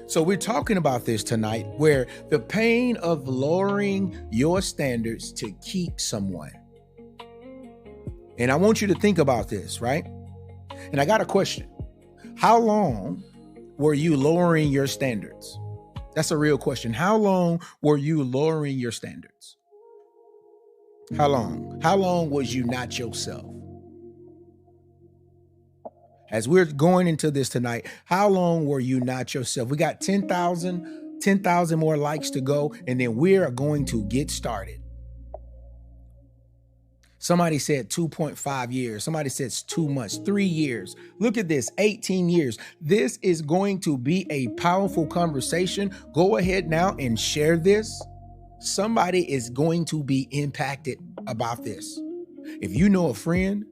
So we're talking about this tonight, where the pain of lowering your standards to keep someone. And I want you to think about this, right? And I got a question. How long were you lowering your standards? That's a real question. How long were you lowering your standards? How long? How long was you not yourself? As we're going into this tonight, how long were you not yourself? We got 10,000 more likes to go, and then we are going to get started. Somebody said 2.5 years. Somebody says 2 months, 3 years. Look at this, 18 years. This is going to be a powerful conversation. Go ahead now and share this. Somebody is going to be impacted about this. If you know a friend,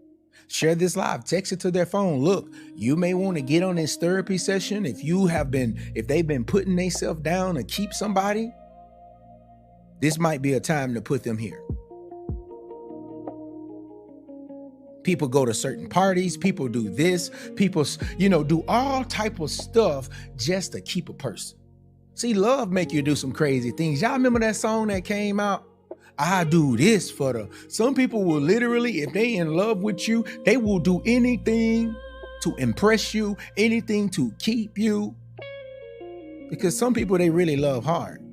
share this live, text it to their phone. Look, you may want to get on this therapy session. If they've been putting themselves down to keep somebody, this might be a time to put them here. People go to certain parties, people do this, people, do all type of stuff just to keep a person. See, love make you do some crazy things. Y'all remember that song that came out? I do this for some people will literally, if they in love with you, they will do anything to impress you, anything to keep you. Because some people, they really love hard.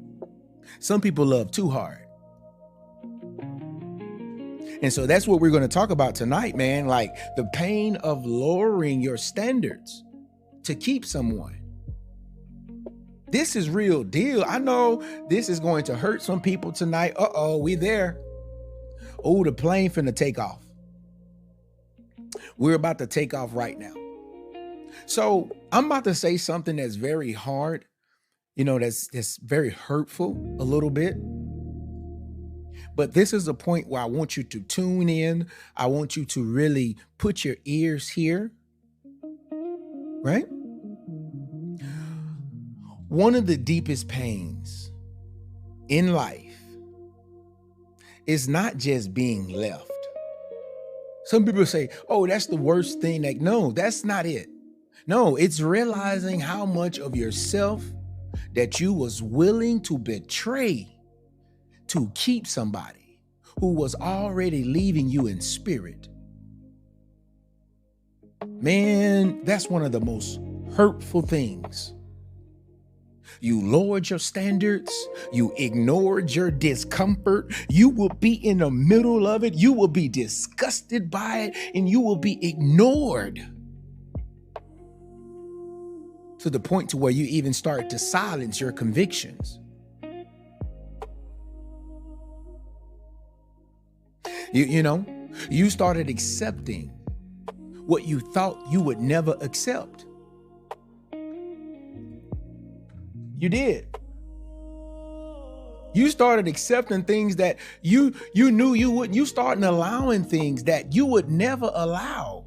Some people love too hard. And so that's what we're going to talk about tonight, man. Like the pain of lowering your standards to keep someone. This is real deal. I know this is going to hurt some people tonight. We there. Oh, the plane finna take off. We're about to take off right now. So I'm about to say something that's very hard, that's very hurtful a little bit. But this is a point where I want you to tune in. I want you to really put your ears here, right? One of the deepest pains in life is not just being left. Some people say, oh, that's the worst thing. Like, no, that's not it. No, it's realizing how much of yourself that you was willing to betray to keep somebody who was already leaving you in spirit. Man, that's one of the most hurtful things. You lowered your standards. You ignored your discomfort. You will be in the middle of it. You will be disgusted by it, and you will be ignored to the point to where you even start to silence your convictions. You started accepting what you thought you would never accept. You did. You started accepting things that you knew you wouldn't. You started allowing things that you would never allow.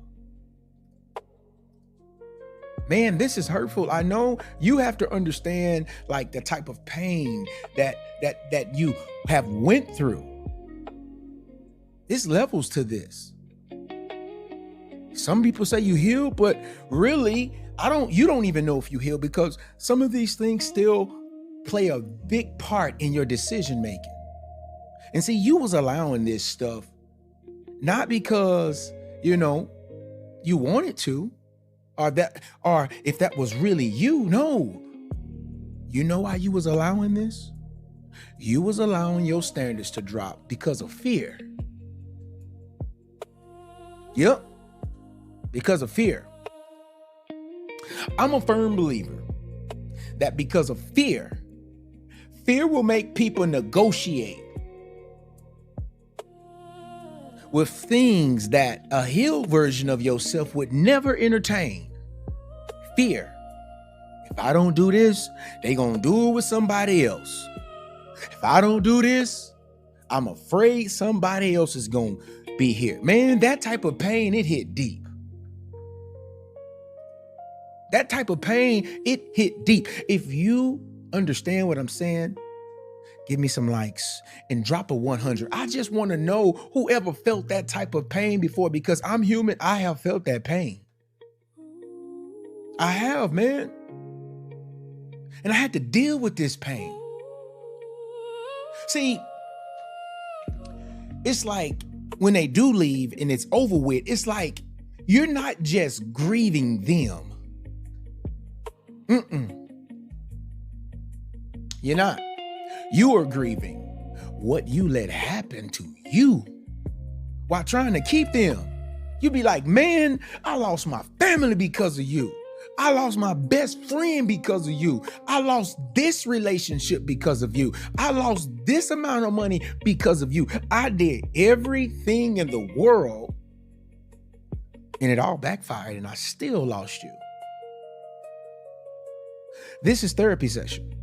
Man, this is hurtful. I know you have to understand like the type of pain that you have went through. There's levels to this. Some people say you heal, but really, you don't even know if you heal, because some of these things still play a big part in your decision making. And see, you was allowing this stuff not because, you wanted to, or if that was really you. No. You know why you was allowing this? You was allowing your standards to drop because of fear. Yep. Because of fear. I'm a firm believer that because of fear will make people negotiate with things that a healed version of yourself would never entertain. Fear. If I don't do this, they gonna do it with somebody else. If I don't do this, I'm afraid somebody else is gonna be here. Man, that type of pain, it hit deep. That type of pain, it hit deep. If you understand what I'm saying, give me some likes and drop a 100. I just want to know whoever felt that type of pain before, because I'm human. I have felt that pain. I have, man. And I had to deal with this pain. See, it's like when they do leave and it's over with, it's like you're not just grieving them. You're not. You are grieving what you let happen to you while trying to keep them. You be like, man, I lost my family because of you. I lost my best friend because of you. I lost this relationship because of you. I lost this amount of money because of you. I did everything in the world and it all backfired and I still lost you. This is therapy session.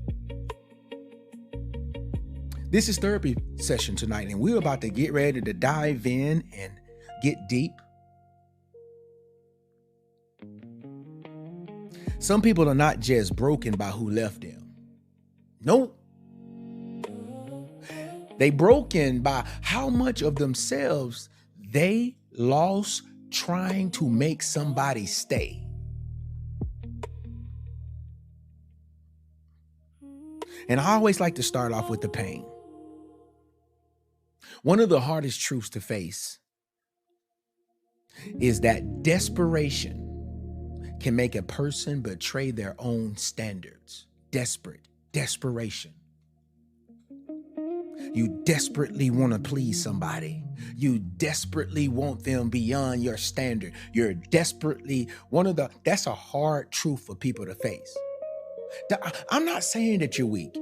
This is therapy session tonight, and we're about to get ready to dive in and get deep. Some people are not just broken by who left them. Nope. They broken by how much of themselves they lost trying to make somebody stay. And I always like to start off with the pain. One of the hardest truths to face is that desperation can make a person betray their own standards. Desperation. You desperately want to please somebody. You desperately want them beyond your standard. You're desperately that's a hard truth for people to face. I'm not saying that you're weak.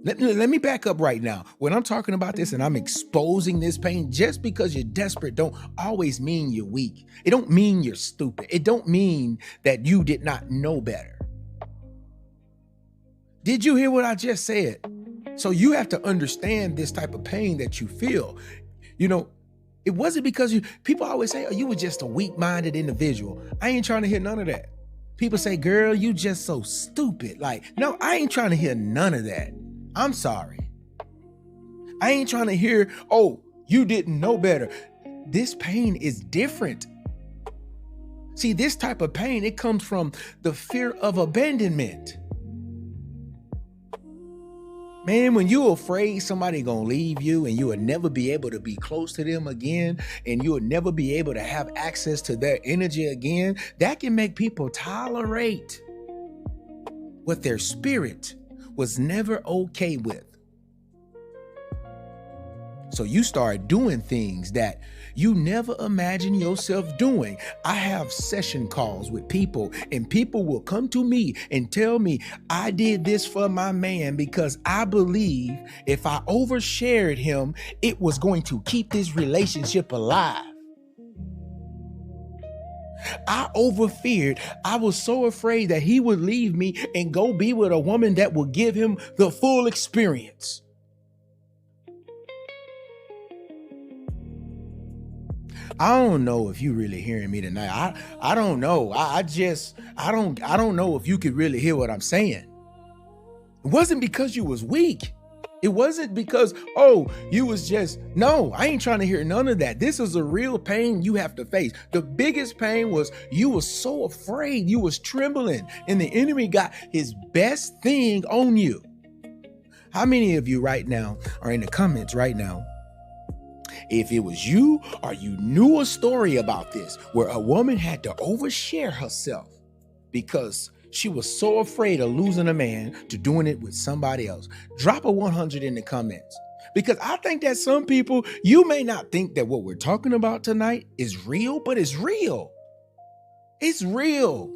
Let me back up right now. When I'm talking about this and I'm exposing this pain, just because you're desperate don't always mean you're weak. It don't mean you're stupid. It don't mean that you did not know better. Did you hear what I just said? So you have to understand this type of pain that you feel. You know, it wasn't because people always say, oh, you were just a weak-minded individual. I ain't trying to hear none of that. People say, girl, you just so stupid. Like, no, I ain't trying to hear none of that. I'm sorry. I ain't trying to hear, oh, you didn't know better. This pain is different. See, this type of pain, it comes from the fear of abandonment. Man, when you're afraid somebody gonna leave you and you will never be able to be close to them again and you will never be able to have access to their energy again, that can make people tolerate what their spirit was never okay with. So you start doing things that you never imagined yourself doing. I have session calls with people and people will come to me and tell me I did this for my man because I believe if I overshared him, it was going to keep this relationship alive. I overfeared. I was so afraid that he would leave me and go be with a woman that would give him the full experience. I don't know if you really hearing me tonight. I don't know. I don't know if you could really hear what I'm saying. It wasn't because you was weak. It wasn't because, you was just, no, I ain't trying to hear none of that. This is a real pain you have to face. The biggest pain was you was so afraid, you was trembling, and the enemy got his best thing on you. How many of you right now are in the comments right now? If it was you or you knew a story about this, where a woman had to overshare herself because she was so afraid of losing a man to doing it with somebody else, drop a 100 in the comments. Because I think that some people, you may not think that what we're talking about tonight is real, but it's real. It's real.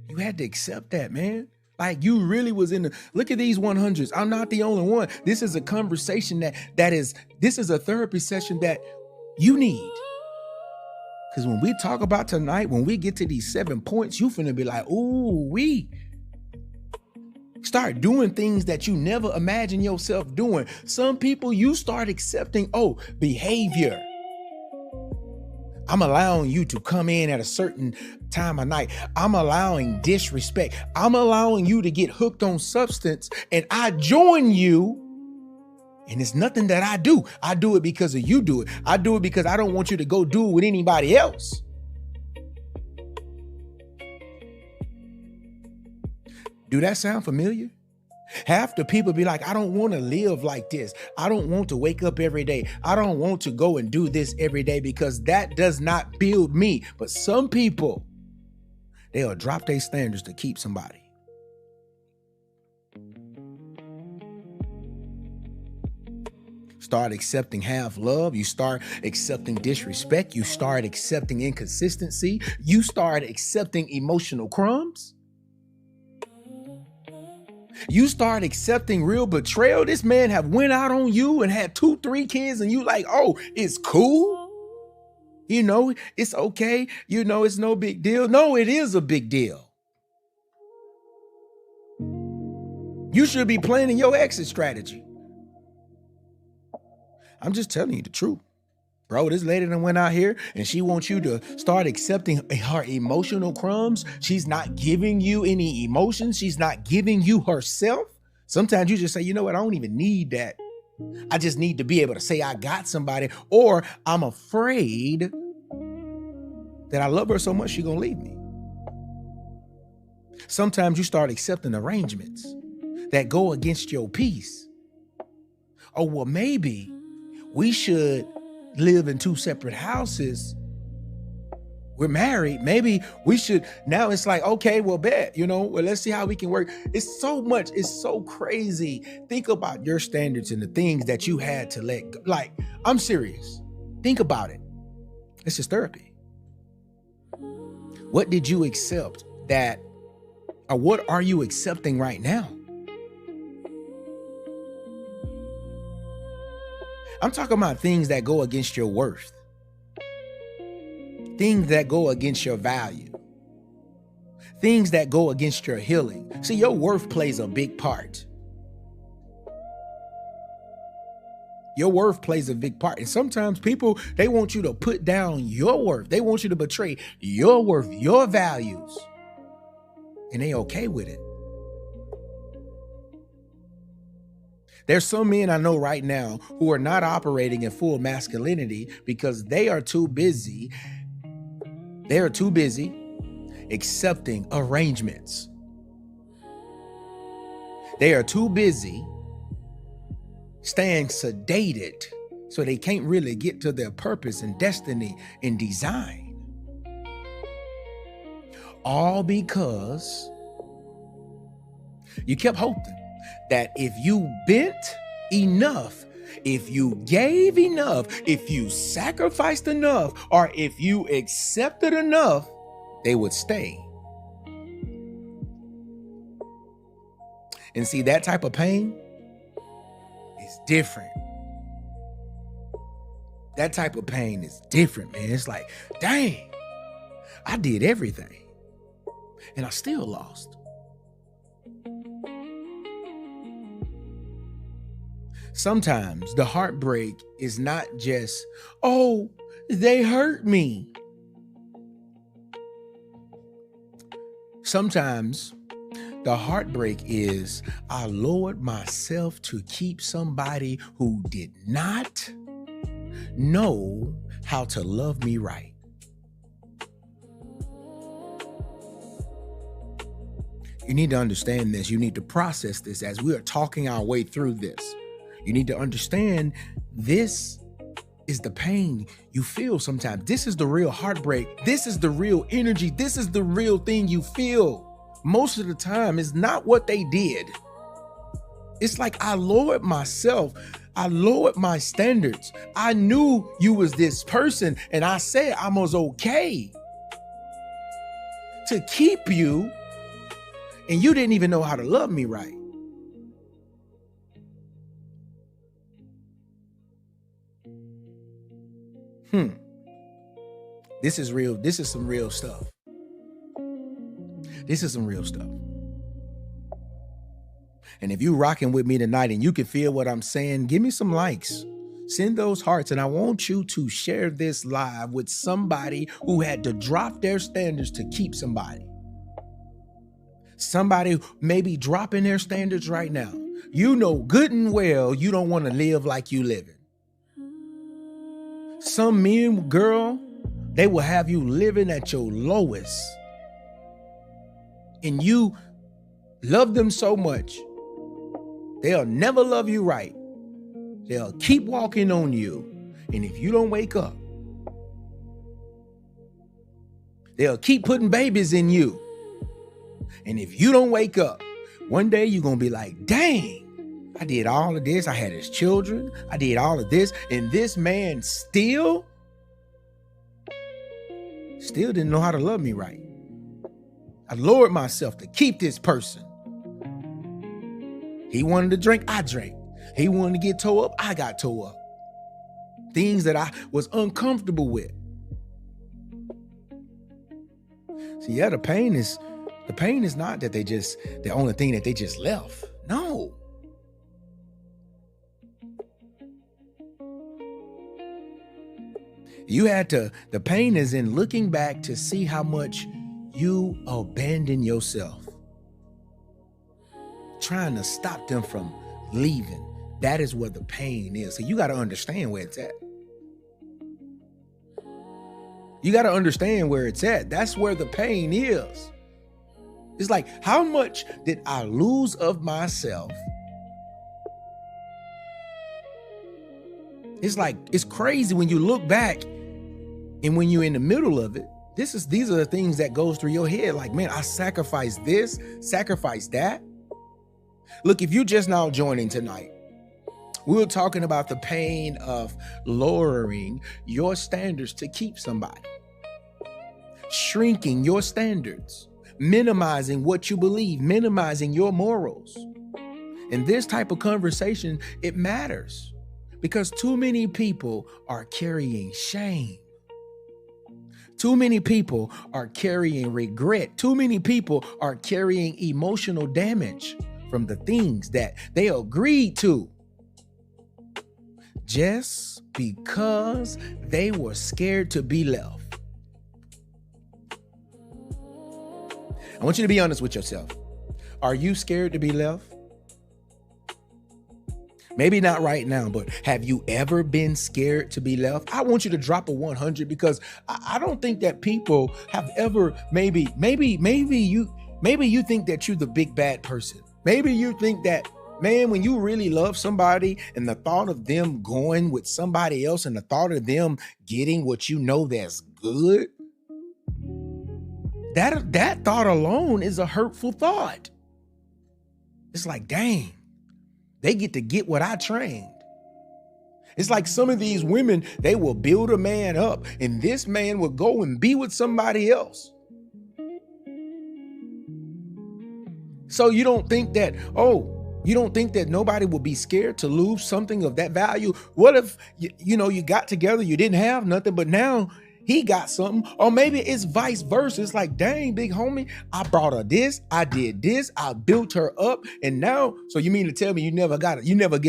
You had to accept that, man. Like you really was look at these 100s. I'm not the only one. This is a conversation this is a therapy session that you need. Because when we talk about tonight, when we get to these 7 points, you finna be like, ooh, we start doing things that you never imagined yourself doing. Some people, you start accepting, behavior. I'm allowing you to come in at a certain time of night. I'm allowing disrespect. I'm allowing you to get hooked on substance, and I join you. And it's nothing that I do. I do it because of you do it. I do it because I don't want you to go do it with anybody else. Do that sound familiar? Half the people be like, I don't want to live like this. I don't want to wake up every day. I don't want to go and do this every day because that does not build me. But some people, they'll drop their standards to keep somebody. Start accepting half love. You start accepting disrespect. You start accepting inconsistency. You start accepting emotional crumbs. You start accepting real betrayal. This man have went out on you and had 2-3 kids and you like, oh, it's cool. You know, it's okay. You know, it's no big deal. No, it is a big deal. You should be planning your exit strategy. I'm just telling you the truth. Bro, this lady that went out here and she wants you to start accepting her emotional crumbs. She's not giving you any emotions. She's not giving you herself. Sometimes you just say, you know what? I don't even need that. I just need to be able to say I got somebody, or I'm afraid that I love her so much she's gonna leave me. Sometimes you start accepting arrangements that go against your peace. Oh, well, maybe we should live in 2 separate houses. We're married. Maybe we should. Now it's like, okay, well, bet, well, let's see how we can work. It's so much. It's so crazy. Think about your standards and the things that you had to let go. Like, I'm serious. Think about it. This is therapy. What did you accept or what are you accepting right now? I'm talking about things that go against your worth. Things that go against your value. Things that go against your healing. See, your worth plays a big part. Your worth plays a big part. And sometimes people, they want you to put down your worth. They want you to betray your worth, your values. And they okay with it. There's some men I know right now who are not operating in full masculinity because they are too busy. They are too busy accepting arrangements. They are too busy staying sedated so they can't really get to their purpose and destiny and design. All because you kept hoping that if you bent enough, if you gave enough, if you sacrificed enough, or if you accepted enough, they would stay. And see, that type of pain is different. That type of pain is different, man. It's like, dang, I did everything and I still lost. Sometimes the heartbreak is not just, oh, they hurt me. Sometimes the heartbreak is, I lowered myself to keep somebody who did not know how to love me right. You need to understand this. You need to process this as we are talking our way through this. You need to understand this is the pain you feel sometimes. This is the real heartbreak. This is the real energy. This is the real thing you feel. Most of the time, it's not what they did. It's like I lowered myself. I lowered my standards. I knew you was this person and I said I was okay to keep you, and you didn't even know how to love me right. This is real. This is some real stuff. This is some real stuff. And if you rocking with me tonight and you can feel what I'm saying, give me some likes. Send those hearts. And I want you to share this live with somebody who had to drop their standards to keep somebody. Somebody maybe dropping their standards right now. You know good and well you don't want to live like you living. Some men, girl, they will have you living at your lowest. And you Love them so much, they'll never love you right. They'll keep walking on you. And if you don't wake up, they'll keep putting babies in you. And if you don't wake up, one day you're going to be like, dang, I did all of this. I had his children. I did all of this. And this man still didn't know how to love me right. I lowered myself to keep this person. He wanted to drink, I drank. He wanted to get towed up, I got towed up. Things that I was uncomfortable with. See, yeah, the pain is not that the only thing that they just left. No. The pain is in looking back to see how much you abandon yourself, trying to stop them from leaving. That is where the pain is. So you got to understand where it's at. You got to understand where it's at. That's where the pain is. It's like, how much did I lose of myself? It's like, it's crazy when you look back and when you're in the middle of it. These are the things that goes through your head. Like, man, I sacrificed this, sacrificed that. Look, if you're just now joining tonight, we were talking about the pain of lowering your standards to keep somebody, shrinking your standards, minimizing what you believe, minimizing your morals. And this type of conversation, it matters because too many people are carrying shame. Too many people are carrying regret. Too many people are carrying emotional damage from the things that they agreed to just because they were scared to be left. I want you to be honest with yourself. Are you scared to be left? Maybe not right now, but have you ever been scared to be left? I want you to drop a 100 because I don't think that people have ever, maybe you think that you're the big bad person. Maybe you think that, man, when you really love somebody and the thought of them going with somebody else and the thought of them getting what you know that's good, that thought alone is a hurtful thought. It's like, dang, they get what I trained. It's like some of these women, they will build a man up and this man will go and be with somebody else. So you don't think that, nobody will be scared to lose something of that value? What if, you got together, you didn't have nothing, but now he got something? Or maybe it's vice versa. It's like, dang, big homie, I brought her this, I did this, I built her up. And now, so you mean to tell me you never get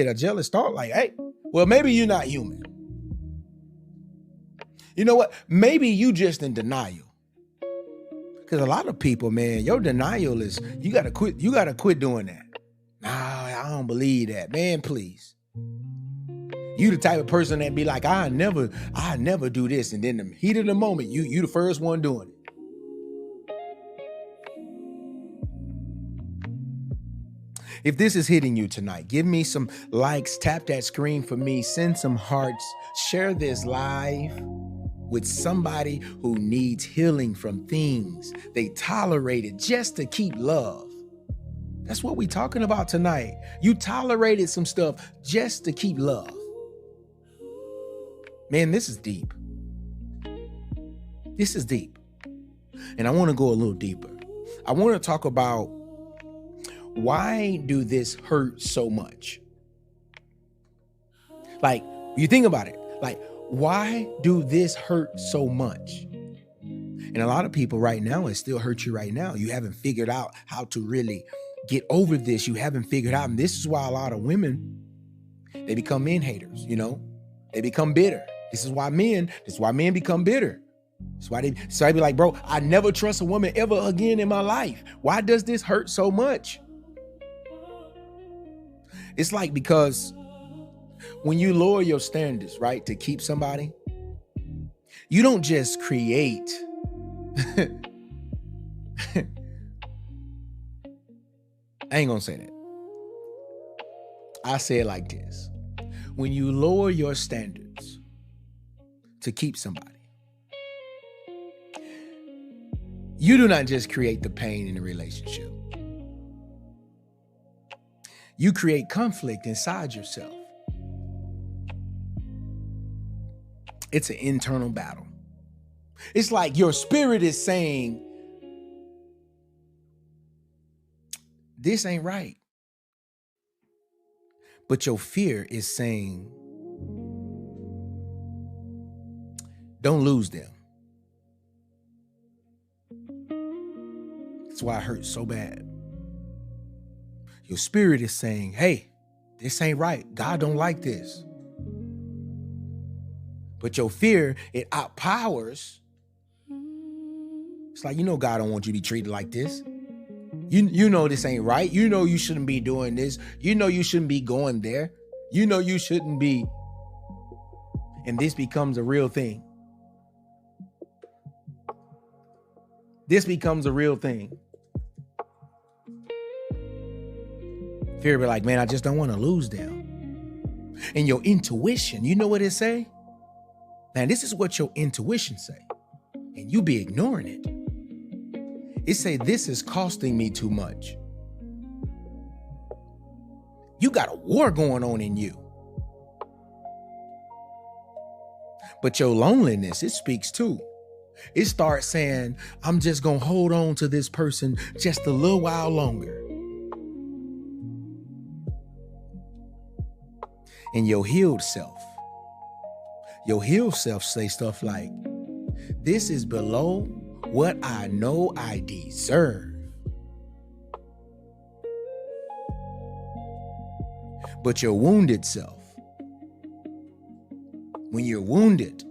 a jealous thought like, hey, well, maybe you're not human. You know what? Maybe you just in denial. Because a lot of people, man, your denial is, you got to quit doing that. Nah, I don't believe that. Man, please. You the type of person that be like, I never do this. And then the heat of the moment, you the first one doing it. If this is hitting you tonight, give me some likes, tap that screen for me, send some hearts, share this live with somebody who needs healing from things they tolerated just to keep love. That's what we're talking about tonight. You tolerated some stuff just to keep love. Man, this is deep. This is deep. And I want to go a little deeper. I want to talk about, why do this hurt so much? Like, you think about it, like, why do this hurt so much? And a lot of people right now, it still hurts you right now. You haven't figured out how to really get over this. You haven't figured out. And this is why a lot of women, they become men haters, They become bitter. This is why men become bitter. So I be like, bro, I never trust a woman ever again in my life. Why does this hurt so much? It's like, because when you lower your standards, right, to keep somebody, you don't just create I ain't gonna say that. I say it like this. When you lower your standards to keep somebody, you do not just create the pain in the relationship. You create conflict inside yourself. It's an internal battle. It's like your spirit is saying, this ain't right. But your fear is saying, don't lose them. That's why it hurts so bad. Your spirit is saying, hey, this ain't right. God don't like this. But your fear, it outpowers. It's like, God don't want you to be treated like this. You know this ain't right. You know you shouldn't be doing this. You know you shouldn't be going there. You know you shouldn't be. And this becomes a real thing. This becomes a real thing. Fear be like, man, I just don't want to lose them. And your intuition, you know what it say? Man, this is what your intuition say. And you be ignoring it. It say, this is costing me too much. You got a war going on in you. But your loneliness, it speaks too. It starts saying, I'm just going to hold on to this person just a little while longer. And your healed self say stuff like, this is below what I know I deserve. But your wounded self, when you're wounded,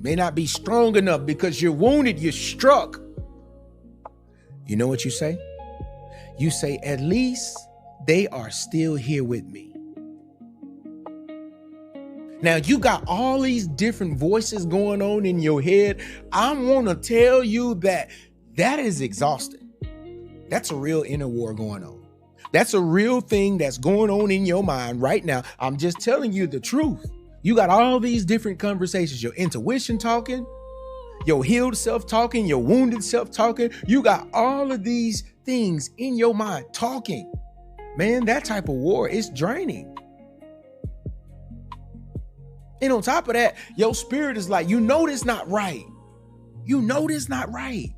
may not be strong enough because you're wounded, you're struck. You know what you say? You say, at least they are still here with me. Now, you got all these different voices going on in your head. I want to tell you that is exhausting. That's a real inner war going on. That's a real thing that's going on in your mind right now. I'm just telling you the truth. You got all these different conversations. Your intuition talking, your healed self talking, your wounded self talking. You got all of these things in your mind talking. Man, that type of war is draining. And on top of that, your spirit is like, this not right. This not right.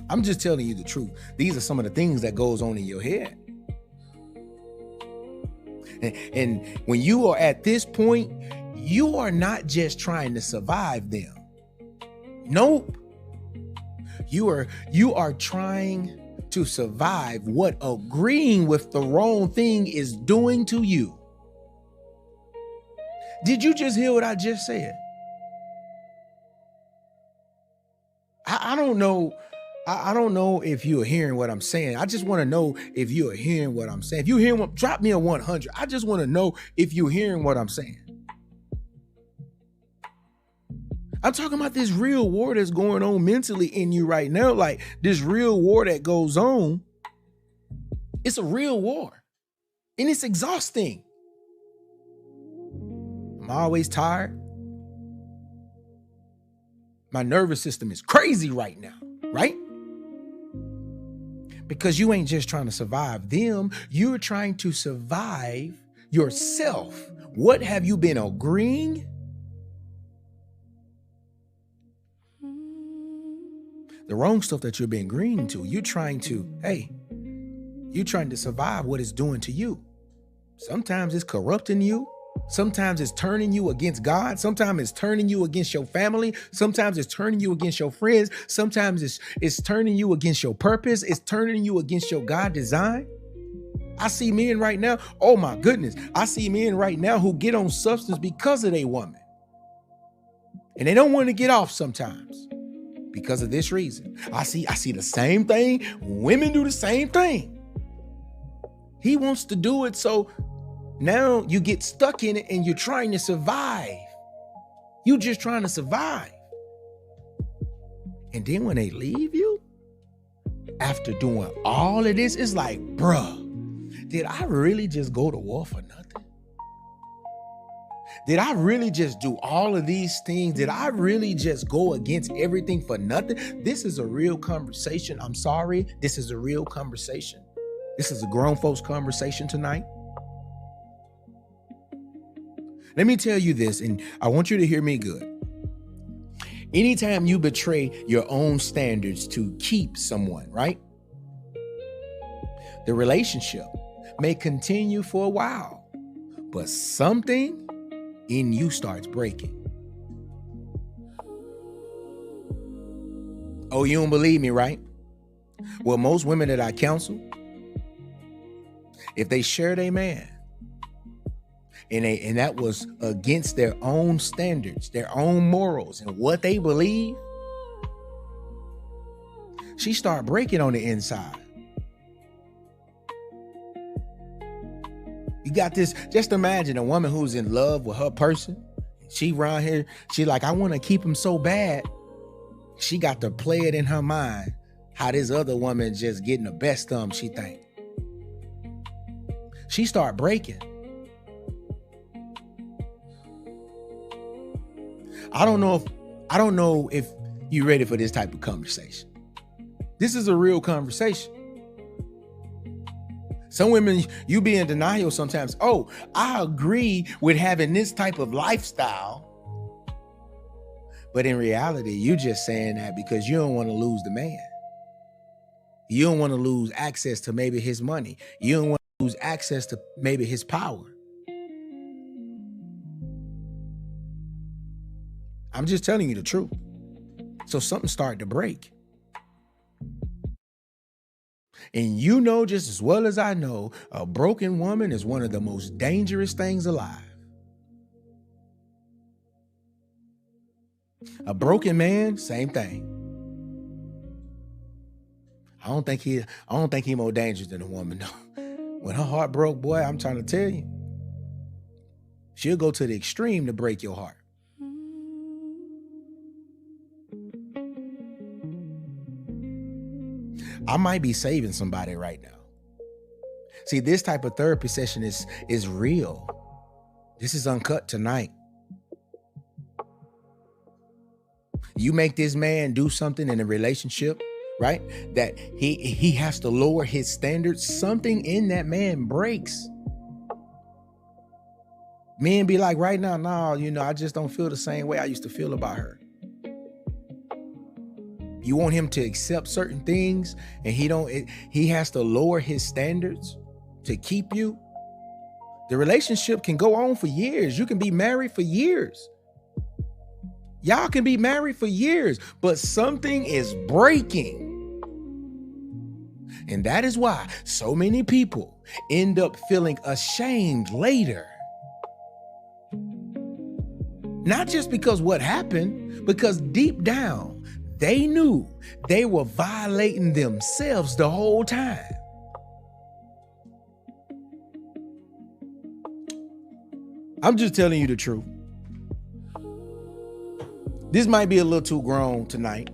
I'm just telling you the truth. These are some of the things that goes on in your head. And when you are at this point, you are not just trying to survive them. Nope. You are trying to survive what agreeing with the wrong thing is doing to you. Did you just hear what I just said? I don't know. I don't know if you're hearing what I'm saying. I just want to know if you're hearing what I'm saying. If you're hearing drop me a 100. I just want to know if you're hearing what I'm saying. I'm talking about this real war that's going on mentally in you right now. Like this real war that goes on. It's a real war. And it's exhausting. I'm always tired. My nervous system is crazy right now, right? Because you ain't just trying to survive them. You're trying to survive yourself. What have you been agreeing? The wrong stuff that you're being agreeing to. You're trying to survive what it's doing to you. Sometimes it's corrupting you. Sometimes it's turning you against God. Sometimes it's turning you against your family. Sometimes it's turning you against your friends. Sometimes it's turning you against your purpose. It's turning you against your God design. I see men right now. Oh my goodness. I see men right now who get on substance because of their woman. And they don't want to get off sometimes. Because of this reason. I see the same thing. Women do the same thing. He wants to do it, so now you get stuck in it and you're trying to survive. You're just trying to survive. And then when they leave you, after doing all of this, it's like, bruh, did I really just go to war for nothing? Did I really just do all of these things? Did I really just go against everything for nothing? This is a real conversation. I'm sorry. This is a real conversation. This is a grown folks conversation tonight. Let me tell you this, and I want you to hear me good. Anytime you betray your own standards to keep someone, right? The relationship may continue for a while, but something in you starts breaking. Oh, you don't believe me, right? Well, most women that I counsel, if they shared a man and that was against their own standards, their own morals, and what they believe, she start breaking on the inside. You got this, just imagine a woman who's in love with her person. She around here, she like, I want to keep him so bad. She got to play it in her mind how this other woman just getting the best of them, she think. She start breaking. I don't know if you're ready for this type of conversation. This is a real conversation. Some women, you be in denial sometimes. Oh, I agree with having this type of lifestyle. But in reality, you just saying that because you don't want to lose the man. You don't want to lose access to maybe his money. You don't want to lose access to maybe his power. I'm just telling you the truth. So something started to break. And you know just as well as I know, a broken woman is one of the most dangerous things alive. A broken man, same thing. I don't think he more dangerous than a woman though. When her heart broke, boy, I'm trying to tell you, she'll go to the extreme to break your heart. I might be saving somebody right now. See, this type of therapy session is real. This is uncut tonight. You make this man do something in a relationship, right? That he has to lower his standards. Something in that man breaks. Men be like, right now, no, I just don't feel the same way I used to feel about her. You want him to accept certain things and he has to lower his standards to keep you. The relationship can go on for years. You can be married for years. Y'all can be married for years, but something is breaking. And that is why so many people end up feeling ashamed later. Not just because what happened, because deep down, they knew they were violating themselves the whole time. I'm just telling you the truth. This might be a little too grown tonight.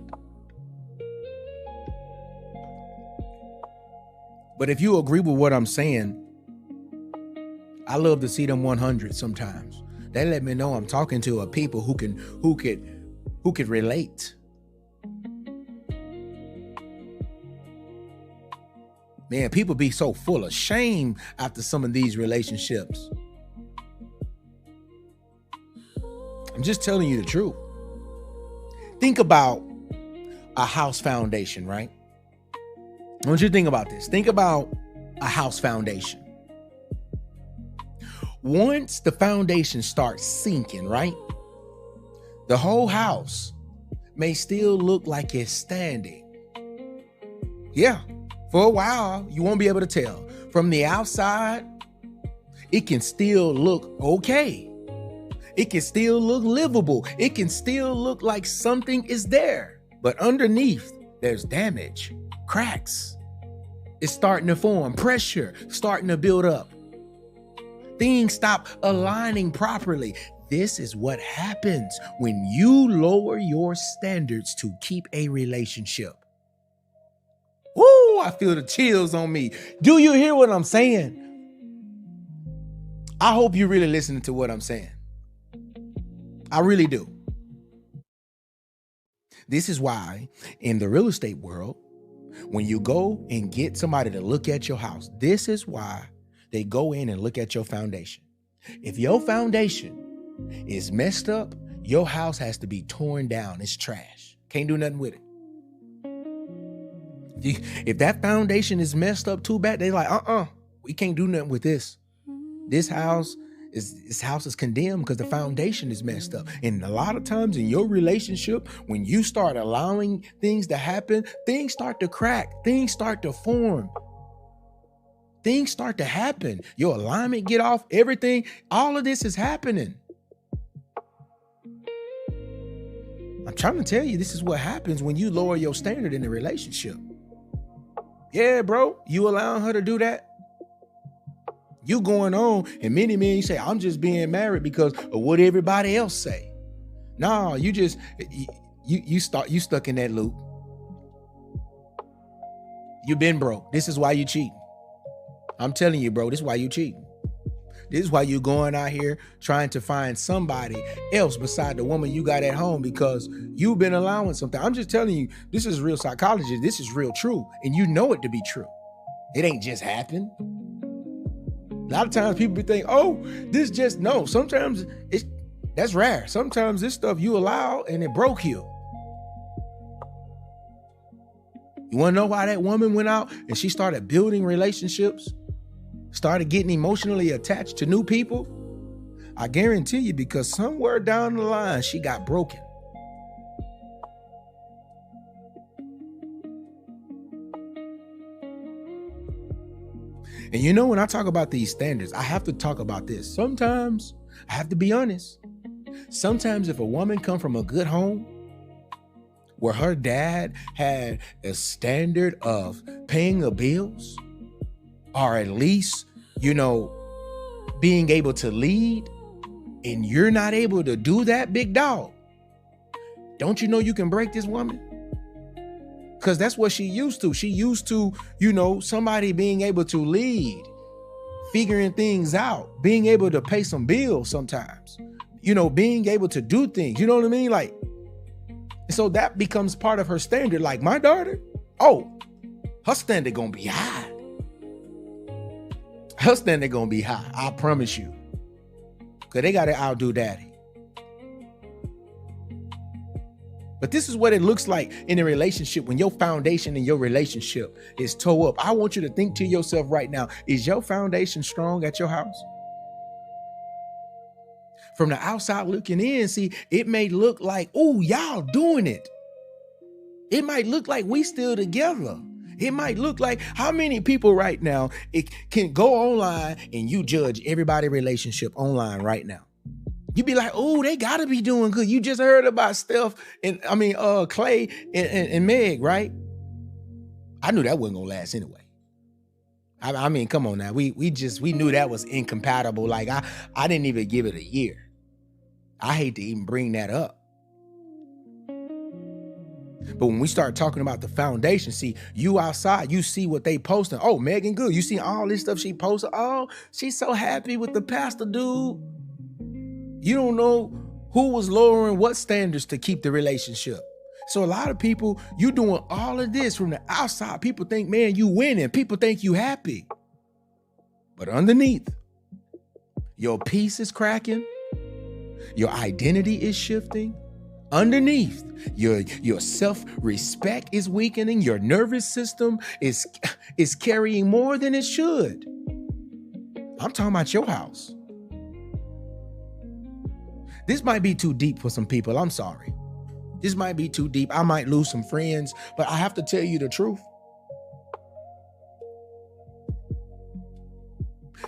But if you agree with what I'm saying, I love to see them 100 sometimes. They let me know I'm talking to a people who could relate. Man, people be so full of shame after some of these relationships. I'm just telling you the truth. Think about a house foundation, right? I want you to think about this. Think about a house foundation. Once the foundation starts sinking, right? The whole house may still look like it's standing. Yeah. For a while, you won't be able to tell. From the outside, it can still look okay. It can still look livable. It can still look like something is there. But underneath, there's damage, cracks. It's starting to form, pressure starting to build up. Things stop aligning properly. This is what happens when you lower your standards to keep a relationship. Woo, I feel the chills on me. Do you hear what I'm saying? I hope you're really listening to what I'm saying. I really do. This is why in the real estate world, when you go and get somebody to look at your house, this is why they go in and look at your foundation. If your foundation is messed up, your house has to be torn down. It's trash. Can't do nothing with it. If that foundation is messed up too bad, they like, we can't do nothing with this. This house is condemned because the foundation is messed up. And a lot of times in your relationship, when you start allowing things to happen, things start to crack, things start to form, things start to happen. Your alignment get off, everything, all of this is happening. I'm trying to tell you, this is what happens when you lower your standard in a relationship. Yeah, bro, you allowing her to do that? You going on, and many men, you say, I'm just being married because of what everybody else say. No, you stuck in that loop. You been broke. This is why you cheating. I'm telling you, bro, this is why you cheating. This is why you going out here trying to find somebody else beside the woman you got at home because you've been allowing something. I'm just telling you, this is real psychology. This is real true. And you know it to be true. It ain't just happened. A lot of times people think, this just, no. Sometimes that's rare. Sometimes this stuff you allow and it broke you. You want to know why that woman went out and she started building relationships, started getting emotionally attached to new people? I guarantee you, because somewhere down the line, she got broken. And you know, when I talk about these standards, I have to talk about this. Sometimes, I have to be honest. Sometimes if a woman come from a good home where her dad had a standard of paying the bills, or at least, being able to lead, and you're not able to do that, big dog, don't you know you can break this woman? Because that's what she used to. She used to, somebody being able to lead, figuring things out, being able to pay some bills sometimes, being able to do things. You know what I mean? Like, so that becomes part of her standard. Like my daughter, her standard gonna be high. Her standard gonna be high. I promise you. Because they got to outdo daddy. But this is what it looks like in a relationship when your foundation in your relationship is tore up. I want you to think to yourself right now, is your foundation strong at your house? From the outside looking in, see, it may look like, y'all doing it. It might look like we still together. It might look like, how many people right now it can go online and you judge everybody's relationship online right now? You be like, they gotta be doing good. You just heard about Steph and Clay and Meg, right? I knew that wasn't gonna last anyway. I mean, come on now. We knew that was incompatible. Like I didn't even give it a year. I hate to even bring that up. But when we start talking about the foundation, see, you outside, you see what they posting. Oh, Megan Good. You see all this stuff she posted. Oh, she's so happy with the pastor dude. You don't know who was lowering what standards to keep the relationship. So a lot of people, you doing all of this from the outside. People think, man, you winning. People think you happy. But underneath, your peace is cracking. Your identity is shifting. Underneath, your self-respect is weakening. Your nervous system is carrying more than it should. I'm talking about your house. This might be too deep for some people. I'm sorry. This might be too deep. I might lose some friends, but I have to tell you the truth.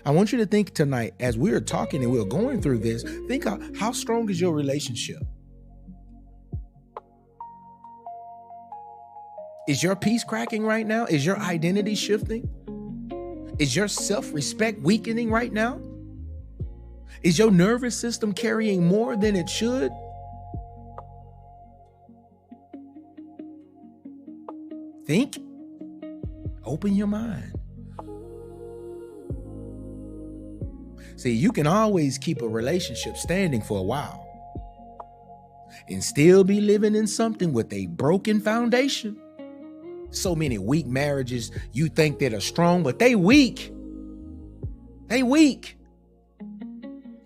I want you to think tonight, as we're talking and we're going through this, think how strong is your relationship? Is your peace cracking right now? Is your identity shifting? Is your self-respect weakening right now? Is your nervous system carrying more than it should? Think. Open your mind. See, you can always keep a relationship standing for a while and still be living in something with a broken foundation. So many weak marriages you think that are strong, but they weak. They weak.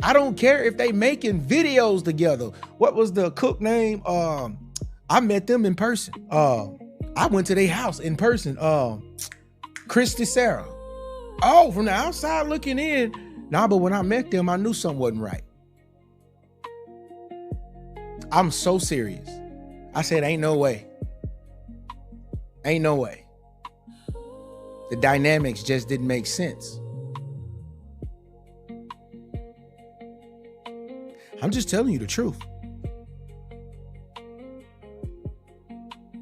I don't care if they making videos together. What was the cook name? I met them in person. I went to their house in person. Christy Sarah. Oh, from the outside looking in. Nah, but when I met them, I knew something wasn't right. I'm so serious. I said, ain't no way. Ain't no way. The dynamics just didn't make sense. I'm just telling you the truth.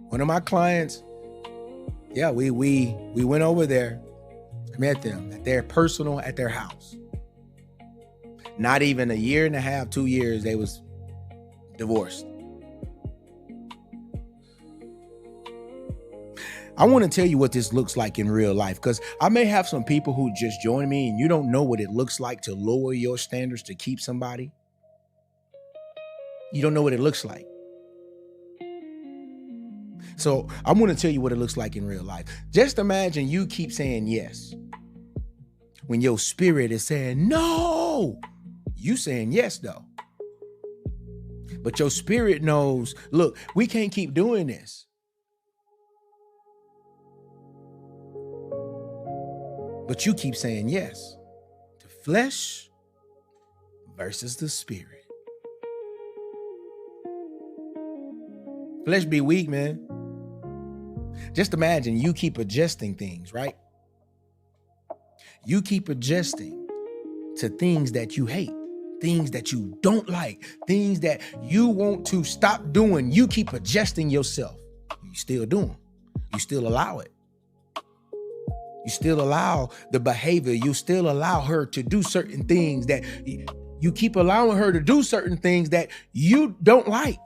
One of my clients, yeah, we went over there, met them at their house. Not even a year and a half, 2 years, they was divorced. I want to tell you what this looks like in real life, because I may have some people who just join me and you don't know what it looks like to lower your standards to keep somebody. You don't know what it looks like. So I'm going to tell you what it looks like in real life. Just imagine you keep saying yes when your spirit is saying no. You saying yes though. But your spirit knows, look, we can't keep doing this. But you keep saying yes to flesh versus the spirit. Flesh be weak, man. Just imagine you keep adjusting things, right? You keep adjusting to things that you hate, things that you don't like, things that you want to stop doing. You keep adjusting yourself. You still do them. You still allow it. You still allow the behavior. You still allow her to do certain things that you keep allowing her to do certain things that you don't like.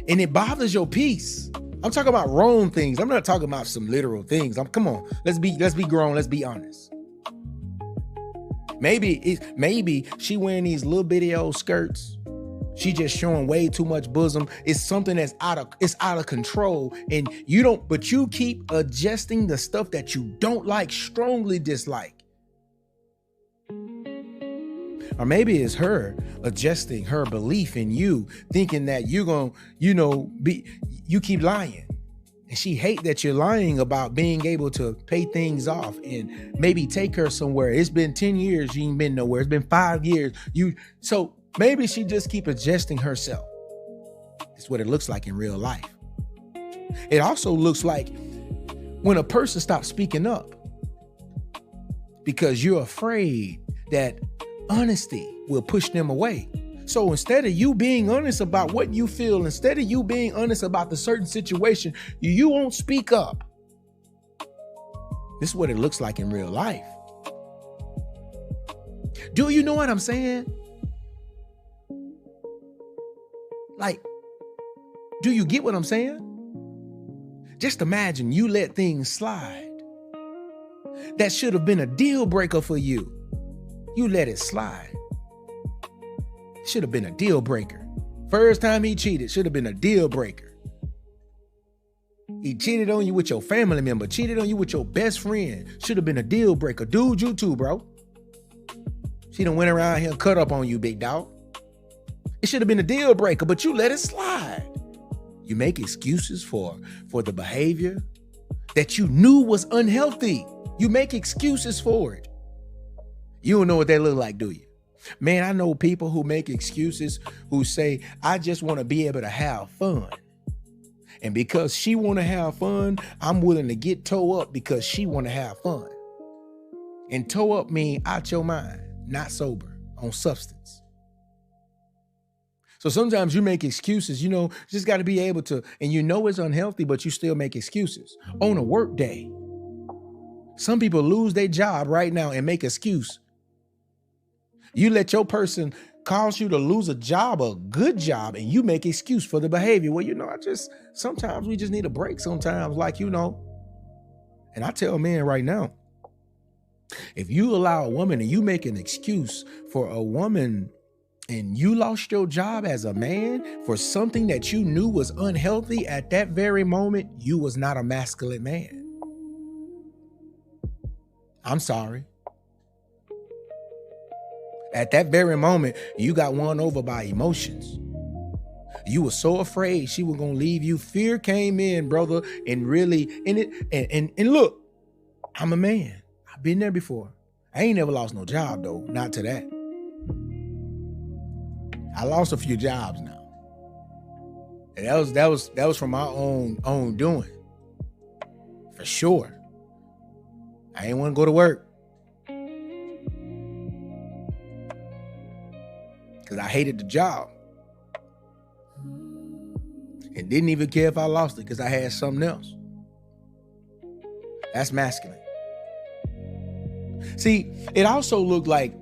And it bothers your peace. I'm talking about wrong things. I'm not talking about some literal things. Come on, let's be grown. Let's be honest. Maybe she wearing these little bitty old skirts. She just showing way too much bosom. It's something that's out of control. And but you keep adjusting the stuff that you don't like, strongly dislike. Or maybe it's her adjusting her belief in you, thinking that you're going to, you keep lying. And she hate that you're lying about being able to pay things off and maybe take her somewhere. It's been 10 years, you ain't been nowhere. It's been 5 years. So maybe she just keep adjusting herself. It's what it looks like in real life. It also looks like when a person stops speaking up because you're afraid that honesty will push them away. So instead of you being honest about what you feel, instead of you being honest about the certain situation, you won't speak up. This is what it looks like in real life. Do you know what I'm saying? Like, do you get what I'm saying? Just imagine you let things slide. That should have been a deal breaker for you. You let it slide. Should have been a deal breaker. First time he cheated, should have been a deal breaker. He cheated on you with your family member, cheated on you with your best friend. Should have been a deal breaker. Dude, you too, bro. She done went around here and cut up on you, big dog. It should have been a deal breaker, but you let it slide. You make excuses for the behavior that you knew was unhealthy. You make excuses for it. You don't know what that look like, do you? Man, I know people who make excuses who say, I just want to be able to have fun. And because she want to have fun, I'm willing to get toe up because she want to have fun. And toe up mean out your mind, not sober, on substance. So sometimes you make excuses, just got to be able to, and it's unhealthy, but you still make excuses on a work day. Some people lose their job right now and make excuse. You let your person cause you to lose a job, a good job, and you make excuse for the behavior. Well, sometimes we just need a break sometimes, and I tell men right now, if you allow a woman and you make an excuse for a woman and you lost your job as a man for something that you knew was unhealthy at that very moment, you was not a masculine man. I'm sorry. At that very moment, you got won over by emotions. You were so afraid she was going to leave you. Fear came in, brother, and look, I'm a man. I've been there before. I ain't never lost no job though, not to that. I lost a few jobs now. And that was from my own doing. For sure. I ain't want to go to work. Because I hated the job. And didn't even care if I lost it because I had something else. That's masculine. See, it also looked like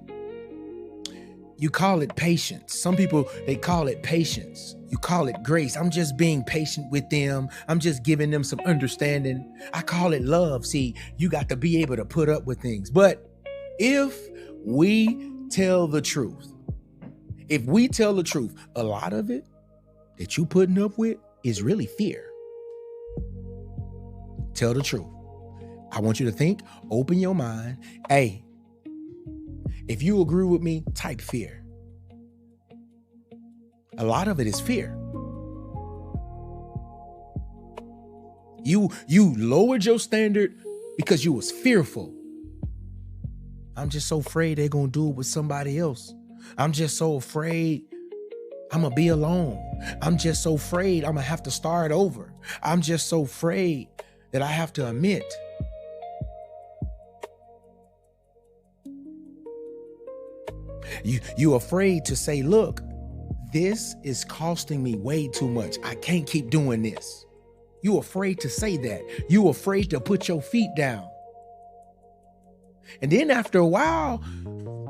you call it patience. Some people, they call it patience. You call it grace. I'm just being patient with them. I'm just giving them some understanding. I call it love. See, you got to be able to put up with things. But if we tell the truth, a lot of it that you putting up with is really fear. Tell the truth. I want you to think, open your mind. Hey, if you agree with me, type fear. A lot of it is fear. You lowered your standard because you was fearful. I'm just so afraid they're going to do it with somebody else. I'm just so afraid I'm going to be alone. I'm just so afraid I'm going to have to start over. I'm just so afraid that I have to admit. You're afraid to say, look, this is costing me way too much. I can't keep doing this. You're afraid to say that. You're afraid to put your feet down. And then after a while,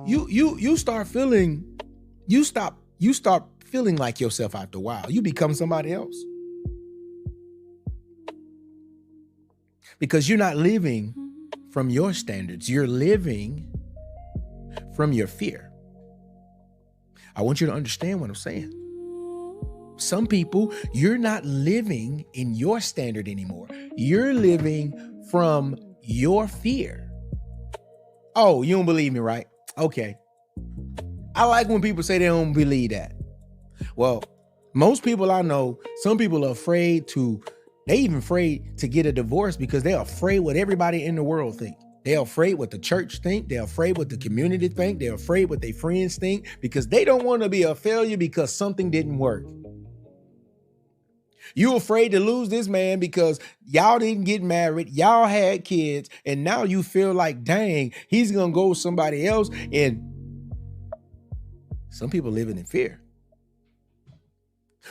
you start feeling like yourself after a while. You become somebody else. Because you're not living from your standards. You're living from your fear. I want you to understand what I'm saying. Some people, you're not living in your standard anymore. You're living from your fear. Oh, you don't believe me, right? Okay. I like when people say they don't believe that. Well, most people I know, some people are afraid to get a divorce because they're afraid what everybody in the world think. They're afraid what the church think. They're afraid what the community think. They're afraid what their friends think because they don't want to be a failure because something didn't work. You afraid to lose this man because y'all didn't get married. Y'all had kids. And now you feel like, dang, he's going to go with somebody else. And some people living in fear.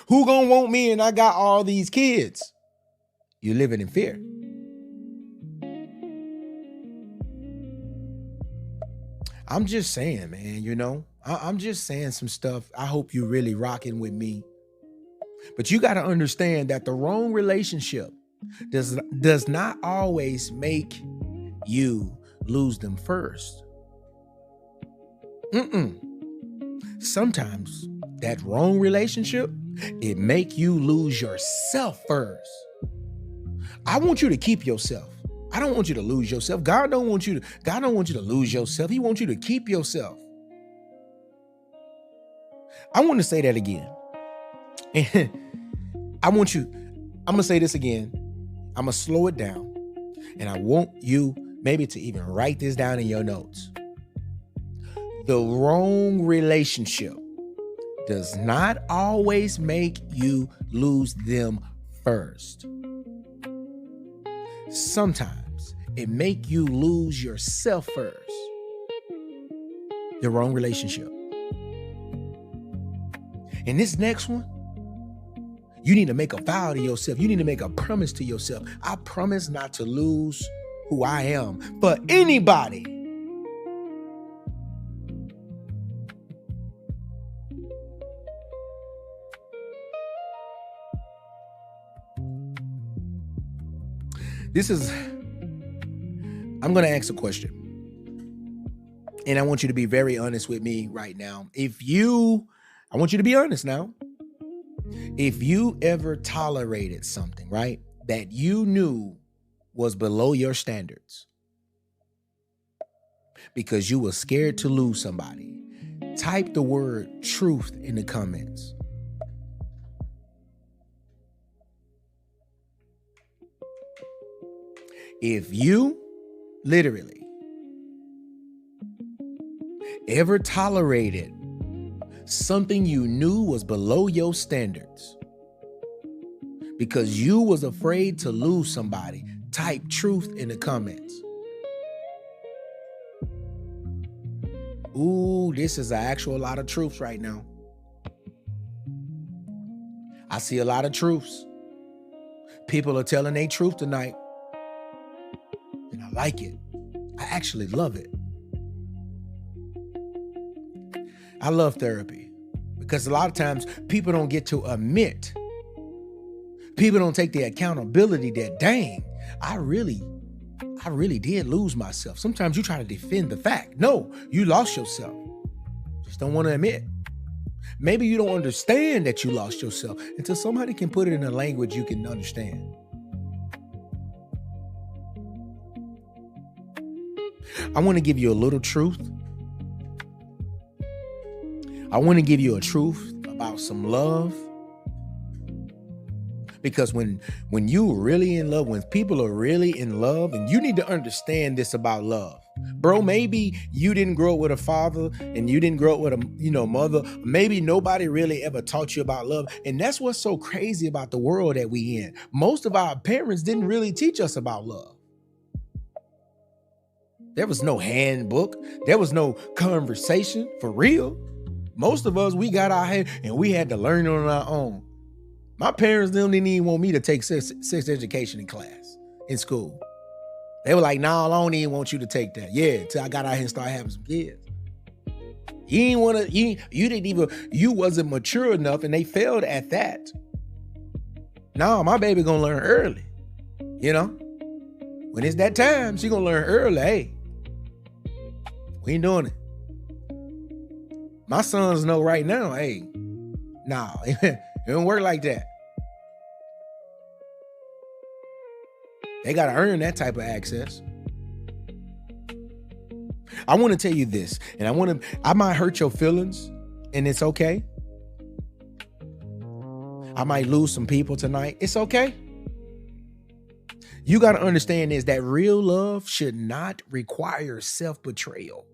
Who going to want me and I got all these kids? You're living in fear. I'm just saying, man, I'm just saying some stuff. I hope you're really rocking with me. But you got to understand that the wrong relationship does not always make you lose them first. Sometimes that wrong relationship, it make you lose yourself first. I want you to keep yourself. I don't want you to lose yourself. God don't want you to lose yourself. He wants you to keep yourself. I want to say that again. And I'm going to say this again. I'm going to slow it down. And I want you maybe to even write this down in your notes. The wrong relationship does not always make you lose them first. Sometimes it make you lose yourself first. The wrong relationship. And this next one, you need to make a vow to yourself. You need to make a promise to yourself. I promise not to lose who I am for anybody. I'm going to ask a question. And I want you to be very honest with me right now. I want you to be honest now. If you ever tolerated something, right, that you knew was below your standards because you were scared to lose somebody, type the word truth in the comments. If you literally ever tolerated something you knew was below your standards because you was afraid to lose somebody, type truth in the comments. Ooh, this is an actual lot of truths right now. I see a lot of truths. People are telling their truth tonight. And I like it. I actually love it. I love therapy because a lot of times people don't get to admit. People don't take the accountability that, dang, I really did lose myself. Sometimes you try to defend the fact. No, you lost yourself. Just don't want to admit. Maybe you don't understand that you lost yourself until somebody can put it in a language you can understand. I want to give you a little truth. I want to give you a truth about some love. Because when you're really in love, when people are really in love, and you need to understand this about love. Bro, maybe you didn't grow up with a father and you didn't grow up with a mother. Maybe nobody really ever taught you about love. And that's what's so crazy about the world that we in. Most of our parents didn't really teach us about love. There was no handbook. There was no conversation for real. Most of us, we got our head and we had to learn on our own. My parents didn't even want me to take sex education in class, in school. They were like, nah, I don't even want you to take that. Yeah, until I got out here and started having some kids. You wasn't mature enough and they failed at that. Nah, my baby gonna learn early. When it's that time, she gonna learn early. Hey, we ain't doing it. My sons know right now, hey, nah, it don't work like that. They got to earn that type of access. I want to tell you this, and I might hurt your feelings, and it's okay. I might lose some people tonight. It's okay. You got to understand is that real love should not require self-betrayal.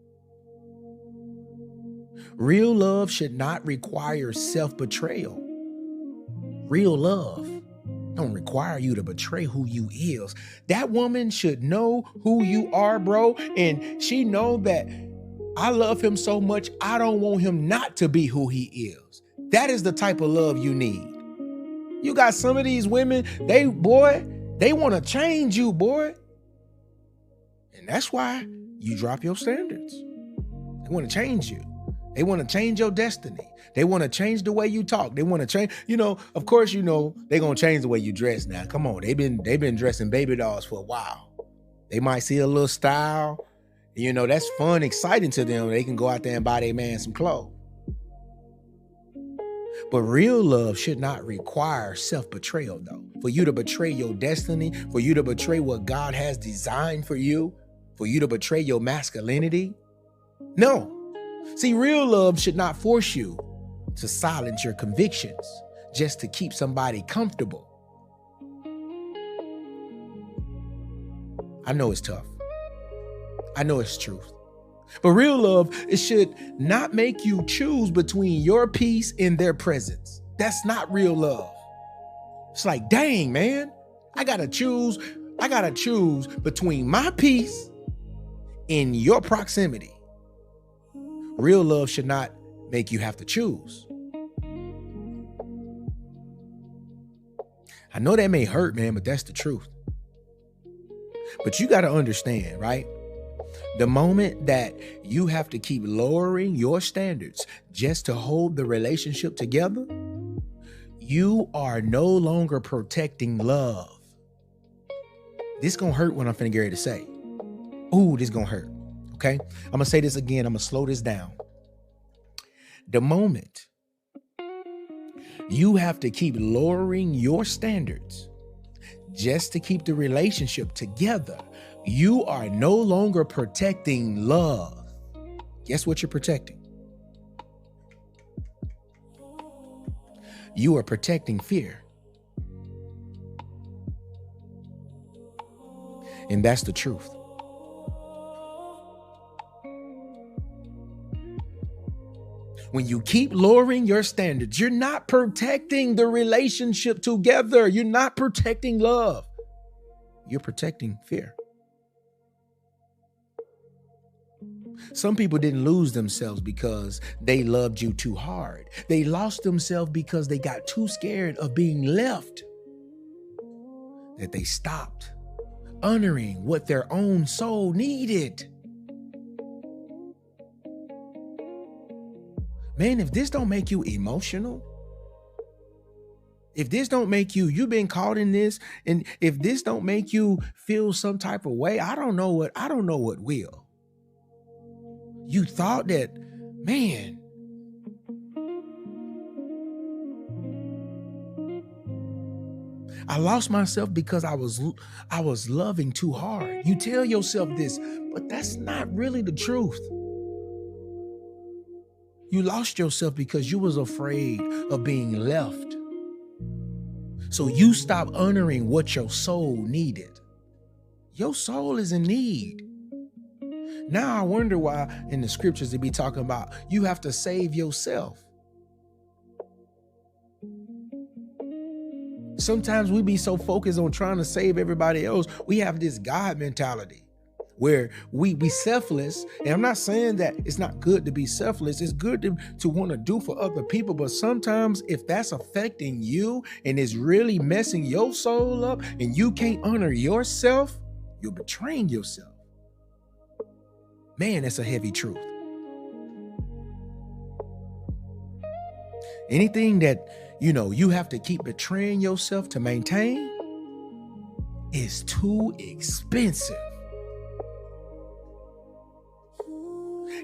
Real love should not require self-betrayal. Real love don't require you to betray who you is. That woman should know who you are, bro. And she know that I love him so much, I don't want him not to be who he is. That is the type of love you need. You got some of these women, they want to change you, boy. And that's why you drop your standards. They want to change you. They want to change your destiny. They want to change the way you talk. They want to change, of course, they're going to change the way you dress now. Come on. They've been dressing baby dolls for a while. They might see a little style. That's fun, exciting to them. They can go out there and buy their man some clothes. But real love should not require self-betrayal, though. For you to betray your destiny, for you to betray what God has designed for you to betray your masculinity. No. See, real love should not force you to silence your convictions just to keep somebody comfortable. I know it's tough. I know it's truth. But real love, it should not make you choose between your peace and their presence. That's not real love. It's like, dang, man, I gotta choose between my peace and your proximity. Real love should not make you have to choose. I know that may hurt, man, but that's the truth. But you got to understand, right? The moment that you have to keep lowering your standards just to hold the relationship together, you are no longer protecting love. This gonna hurt what I'm finna get ready to say. Ooh, this gonna hurt. Okay? I'm gonna say this again. I'm gonna slow this down. The moment you have to keep lowering your standards just to keep the relationship together, you are no longer protecting love. Guess what you're protecting? You are protecting fear. And that's the truth. When you keep lowering your standards, you're not protecting the relationship together. You're not protecting love. You're protecting fear. Some people didn't lose themselves because they loved you too hard. They lost themselves because they got too scared of being left, that they stopped honoring what their own soul needed. Man, if this don't make you emotional, if this don't make you've been caught in this, and if this don't make you feel some type of way, I don't know what will. You thought that, man, I lost myself because I was loving too hard. You tell yourself this, but that's not really the truth. You lost yourself because you was afraid of being left. So you stopped honoring what your soul needed. Your soul is in need. Now I wonder why in the scriptures they be talking about you have to save yourself. Sometimes we be so focused on trying to save everybody else. We have this God mentality where we be selfless. And I'm not saying that it's not good to be selfless. It's good to want to do for other people. But sometimes if that's affecting you and it's really messing your soul up and you can't honor yourself, you're betraying yourself. Man, that's a heavy truth. Anything that, you have to keep betraying yourself to maintain is too expensive.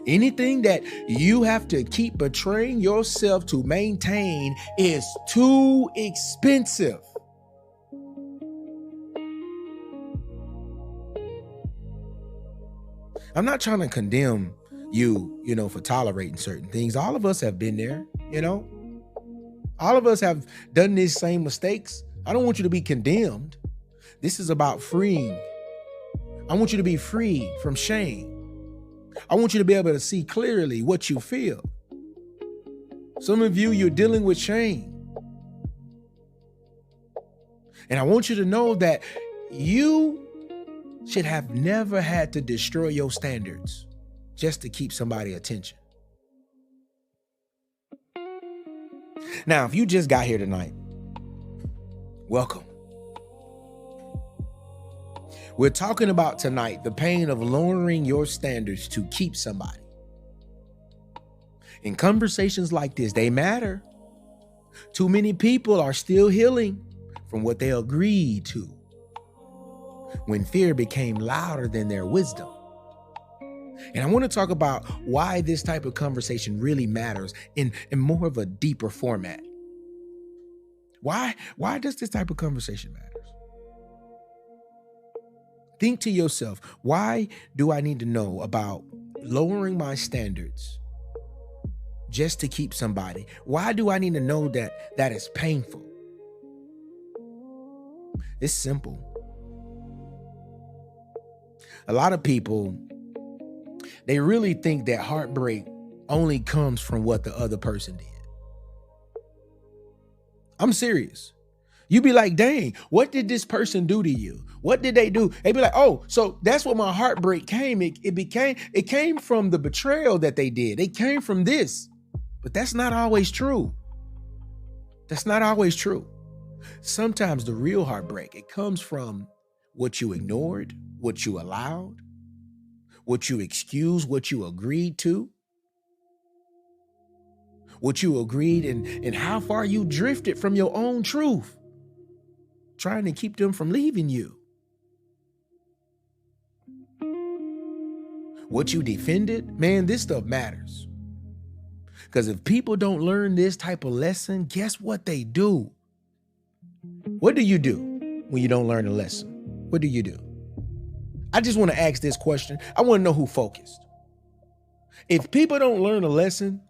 Anything that you have to keep betraying yourself to maintain is too expensive. I'm not trying to condemn you, for tolerating certain things. All of us have been there, All of us have done these same mistakes. I don't want you to be condemned. This is about freeing. I want you to be free from shame. I want you to be able to see clearly what you feel. Some of you're dealing with shame. And I want you to know that you should have never had to destroy your standards just to keep somebody's attention. Now, if you just got here tonight, welcome. We're talking about tonight the pain of lowering your standards to keep somebody. In conversations like this, they matter. Too many people are still healing from what they agreed to when fear became louder than their wisdom. And I want to talk about why this type of conversation really matters in more of a deeper format. Why does this type of conversation matter? Think to yourself, why do I need to know about lowering my standards just to keep somebody? Why do I need to know that is painful? It's simple. A lot of people, they really think that heartbreak only comes from what the other person did. I'm serious. You be like, dang, what did this person do to you? What did they do? They be like, oh, so that's what my heartbreak came. It came from the betrayal that they did. It came from this. But that's not always true. That's not always true. Sometimes the real heartbreak, it comes from what you ignored, what you allowed, what you excused, what you agreed to, what you agreed, and how far you drifted from your own truth, trying to keep them from leaving you. What you defended, man, this stuff matters. Because if people don't learn this type of lesson, guess what they do? What do you do when you don't learn a lesson? What do you do? I just want to ask this question. I want to know who focused. If people don't learn a lesson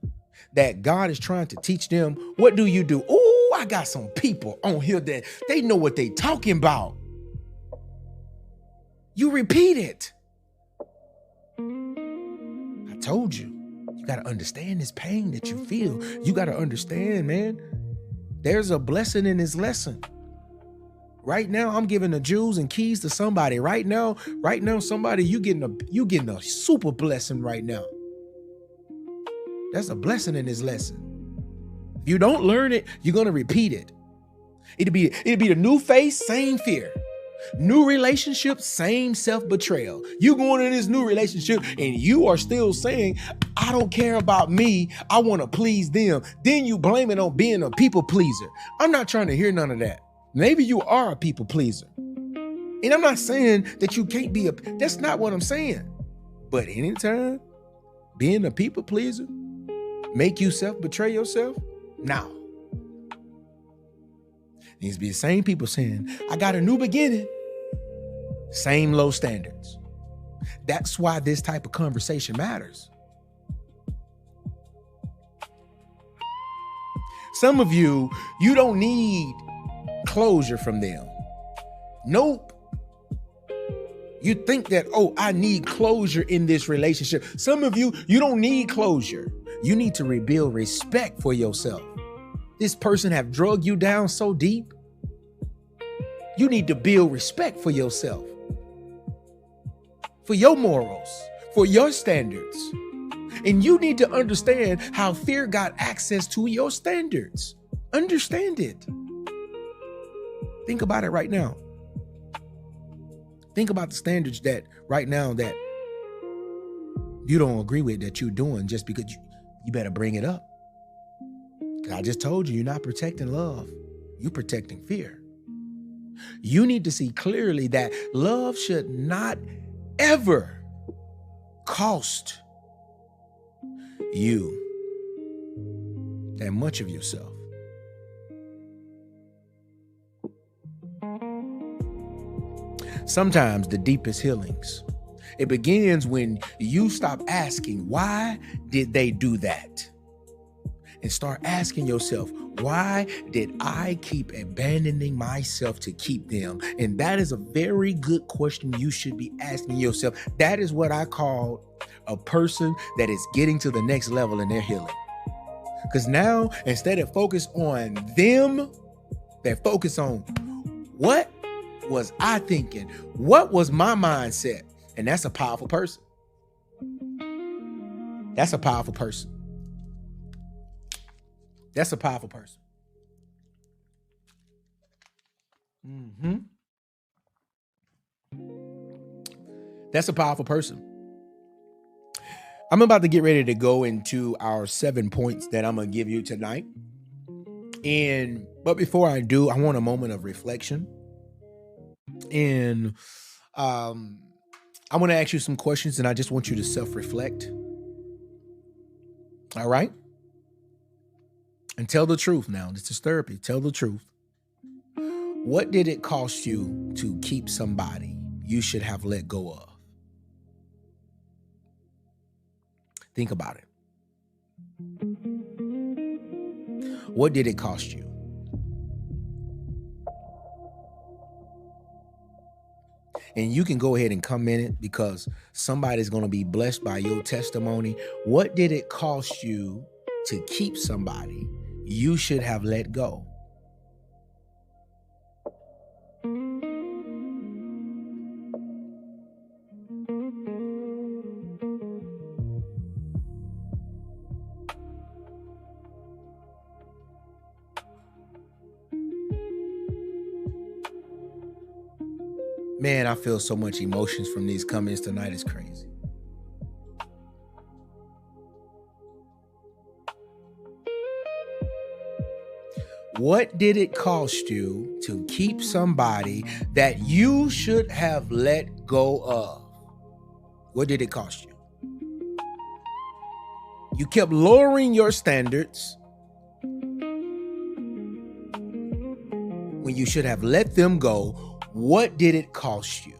that God is trying to teach them, what do you do? Oh, I got some people on here that they know what they talking about. You repeat it. I told you. You got to understand this pain that you feel. You got to understand, man, there's a blessing in this lesson. Right now, I'm giving the jewels and keys to somebody. Right now, somebody, you getting a super blessing right now. That's a blessing in this lesson. If you don't learn it, you're gonna repeat it. It'll be the new face, same fear. New relationship, same self-betrayal. You going in this new relationship and you are still saying, I don't care about me, I want to please them. Then you blame it on being a people pleaser. I'm not trying to hear none of that. Maybe you are a people pleaser. And I'm not saying that you can't be that's not what I'm saying. But anytime being a people pleaser make you self-betray yourself, now. Needs to be the same people saying, I got a new beginning. Same low standards. That's why this type of conversation matters. Some of you don't need closure from them. Nope. You think that, oh, I need closure in this relationship. Some of you don't need closure. You need to rebuild respect for yourself. This person have drugged you down so deep. You need to build respect for yourself, for your morals, for your standards. And you need to understand how fear got access to your standards. Understand it. Think about it right now. Think about the standards that right now that you don't agree with, that you're doing just because you better bring it up. I just told you, you're not protecting love. You're protecting fear. You need to see clearly that love should not ever cost you that much of yourself. Sometimes the deepest healings, it begins when you stop asking, why did they do that? And start asking yourself, why did I keep abandoning myself to keep them? And that is a very good question you should be asking yourself. That is what I call a person that is getting to the next level in their healing. Because now, instead of focus on them, they focus on what was I thinking? What was my mindset? And that's a powerful person. That's a powerful person. That's a powerful person. That's a powerful person. I'm about to get ready to go into our 7 points that I'm going to give you tonight. But before I do, I want a moment of reflection. And I want to ask you some questions, and I just want you to self-reflect. All right? And tell the truth now. This is therapy. Tell the truth. What did it cost you to keep somebody you should have let go of? Think about it. What did it cost you? And you can go ahead and comment it because somebody's going to be blessed by your testimony. What did it cost you to keep somebody you should have let go? Man, I feel so much emotions from these comments tonight. It's crazy. What did it cost you to keep somebody that you should have let go of? What did it cost you? You kept lowering your standards when you should have let them go. What did it cost you?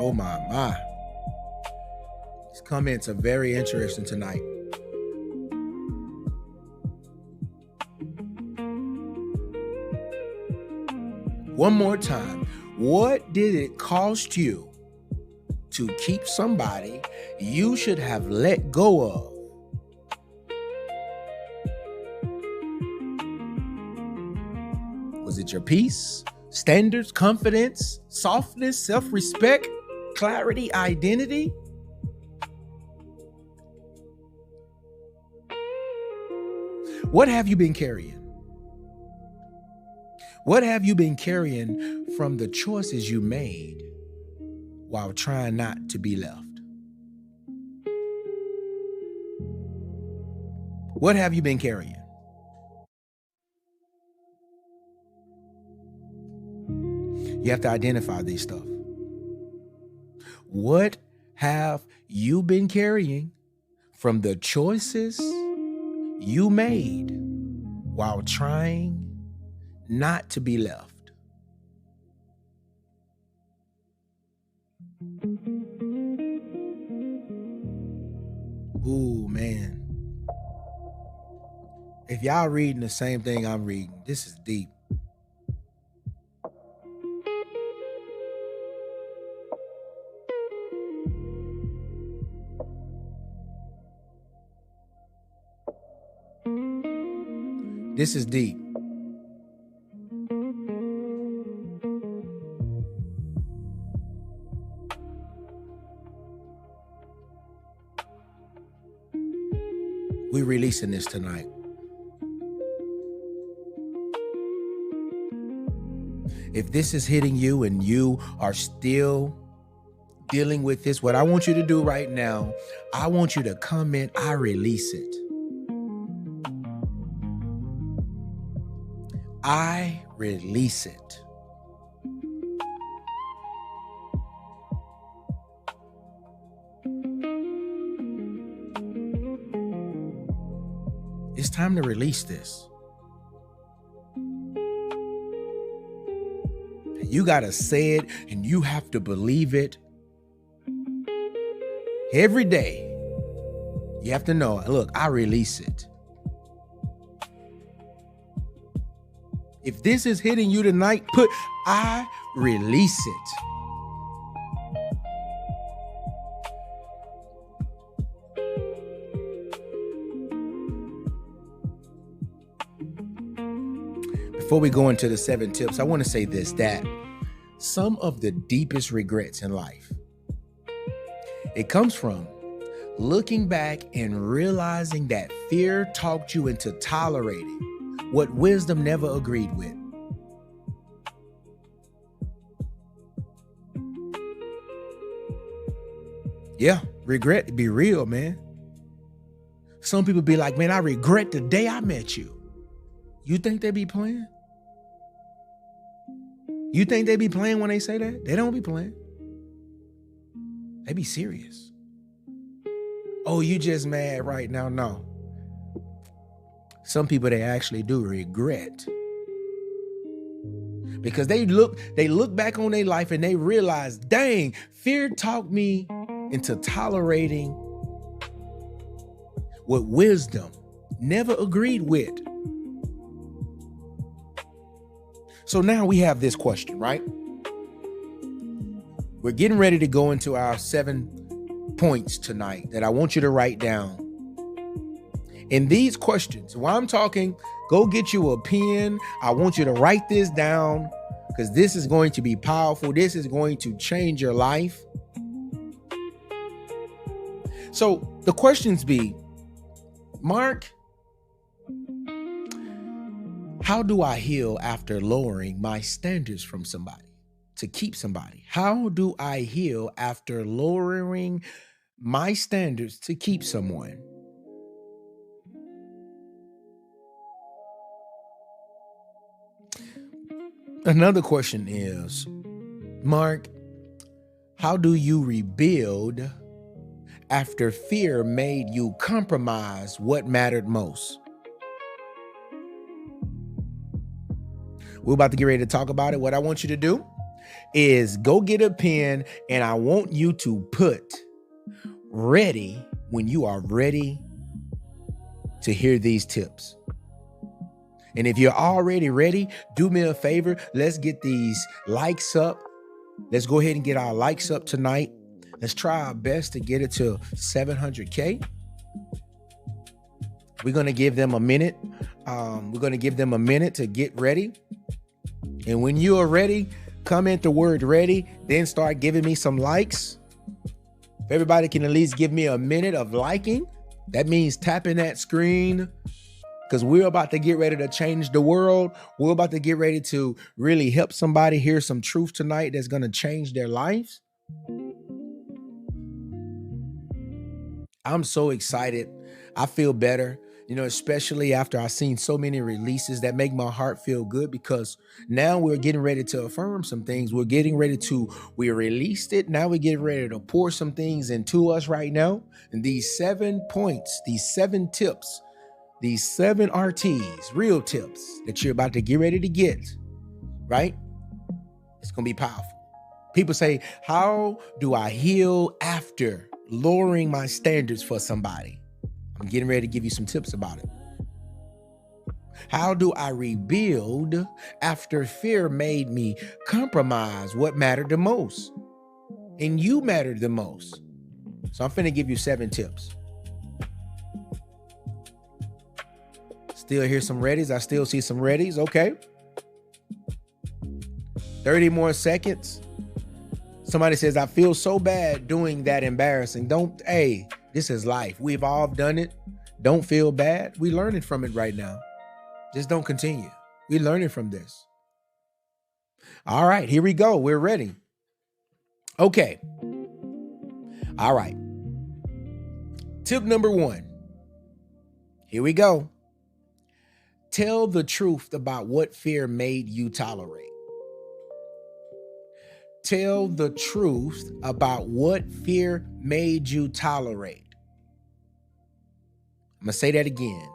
Oh my. These comments are very interesting tonight. One more time. What did it cost you to keep somebody you should have let go of? Was it your peace, standards, confidence, softness, self-respect, clarity, identity? What have you been carrying? What have you been carrying from the choices you made while trying not to be left? What have you been carrying? You have to identify these stuff. What have you been carrying from the choices you made while trying not to be left? Ooh, man. If y'all reading the same thing I'm reading, this is deep. This is deep. We're releasing this tonight. If this is hitting you and you are still dealing with this, what I want you to do right now, I want you to comment, I release it. I release it. It's time to release this. You got to say it and you have to believe it. Every day, you have to know, look, I release it. If this is hitting you tonight, put, I release it. Before we go into the 7 tips, I want to say this, that some of the deepest regrets in life, it comes from looking back and realizing that fear talked you into tolerating what wisdom never agreed with. Yeah, regret be real, man. Some people be like, man, I regret the day I met you. You think they be playing? You think they be playing when they say that? They don't be playing. They be serious. Oh, you just mad right now? No. Some people, they actually do regret. Because they look back on their life and they realize, dang, fear talked me into tolerating what wisdom never agreed with. So now we have this question, right? We're getting ready to go into our 7 points tonight that I want you to write down. In these questions, while I'm talking, go get you a pen. I want you to write this down because this is going to be powerful. This is going to change your life. So the questions be, Mark, how do I heal after lowering my standards from somebody to keep somebody? How do I heal after lowering my standards to keep someone? Another question is, Mark, how do you rebuild after fear made you compromise what mattered most? We're about to get ready to talk about it. What I want you to do is go get a pen, and I want you to put ready when you are ready to hear these tips. And if you're already ready, do me a favor. Let's get these likes up. Let's go ahead and get our likes up tonight. Let's try our best to get it to 700K. We're going to give them a minute. We're going to give them a minute to get ready. And when you are ready, comment the word ready, then start giving me some likes. If everybody can at least give me a minute of liking, that means tapping that screen, because we're about to get ready to change the world. We're about to get ready to really help somebody hear some truth tonight that's going to change their lives. I'm so excited. I feel better, especially after I've seen so many releases that make my heart feel good, because now we're getting ready to affirm some things. We released it. Now we're getting ready to pour some things into us right now. And these 7 points, these 7 tips, these 7 RTs, real tips that you're about to get ready to get, right? It's going to be powerful. People say, how do I heal after lowering my standards for somebody? I'm getting ready to give you some tips about it. How do I rebuild after fear made me compromise what mattered the most? And you mattered the most. So I'm finna give you 7 tips. Still hear some readies. I still see some readies. Okay. 30 more seconds. Somebody says, I feel so bad doing that embarrassing. This is life. We've all done it. Don't feel bad. We're learning from it right now. Just don't continue. We're learning from this. All right, here we go. We're ready. Okay. All right. Tip number 1. Here we go. Tell the truth about what fear made you tolerate. Tell the truth about what fear made you tolerate. I'm going to say that again.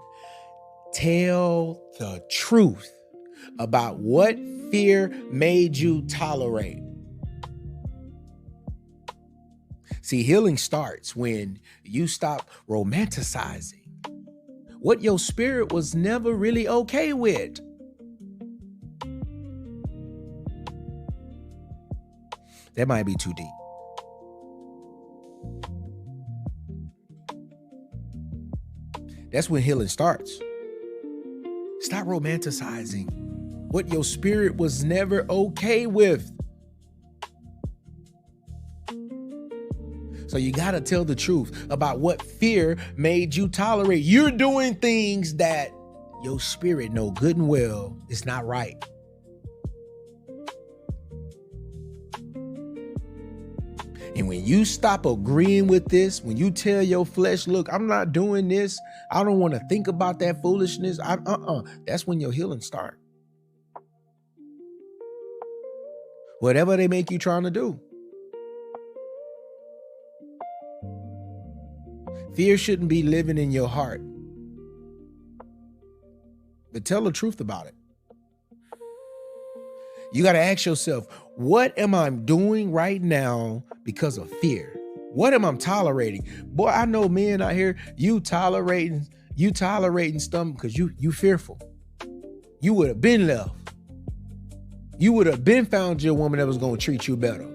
Tell the truth about what fear made you tolerate. See, healing starts when you stop romanticizing what your spirit was never really okay with. That might be too deep. That's when healing starts. Stop romanticizing what your spirit was never okay with. So you got to tell the truth about what fear made you tolerate. You're doing things that your spirit know good and well is not right. And when you stop agreeing with this, when you tell your flesh, look, I'm not doing this, I don't want to think about that foolishness, that's when your healing starts. Whatever they make you trying to do. Fear shouldn't be living in your heart. But tell the truth about it. You got to ask yourself, what am I doing right now because of fear? What am I tolerating? Boy, I know men out here, you tolerating stuff because you fearful. You would have been left. You would have been found your woman that was going to treat you better.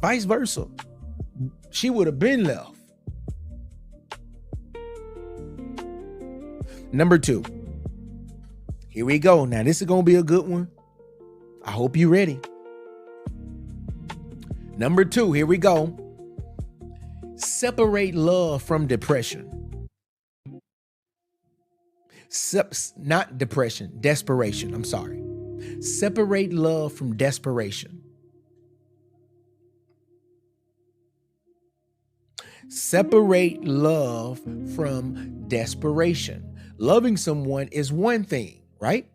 Vice versa. She would have been left. Number 2. Here we go. Now, this is going to be a good one. I hope you're ready. Number 2, here we go. Separate love from depression. Not depression, desperation. I'm sorry. Separate love from desperation. Separate love from desperation. Loving someone is one thing, right?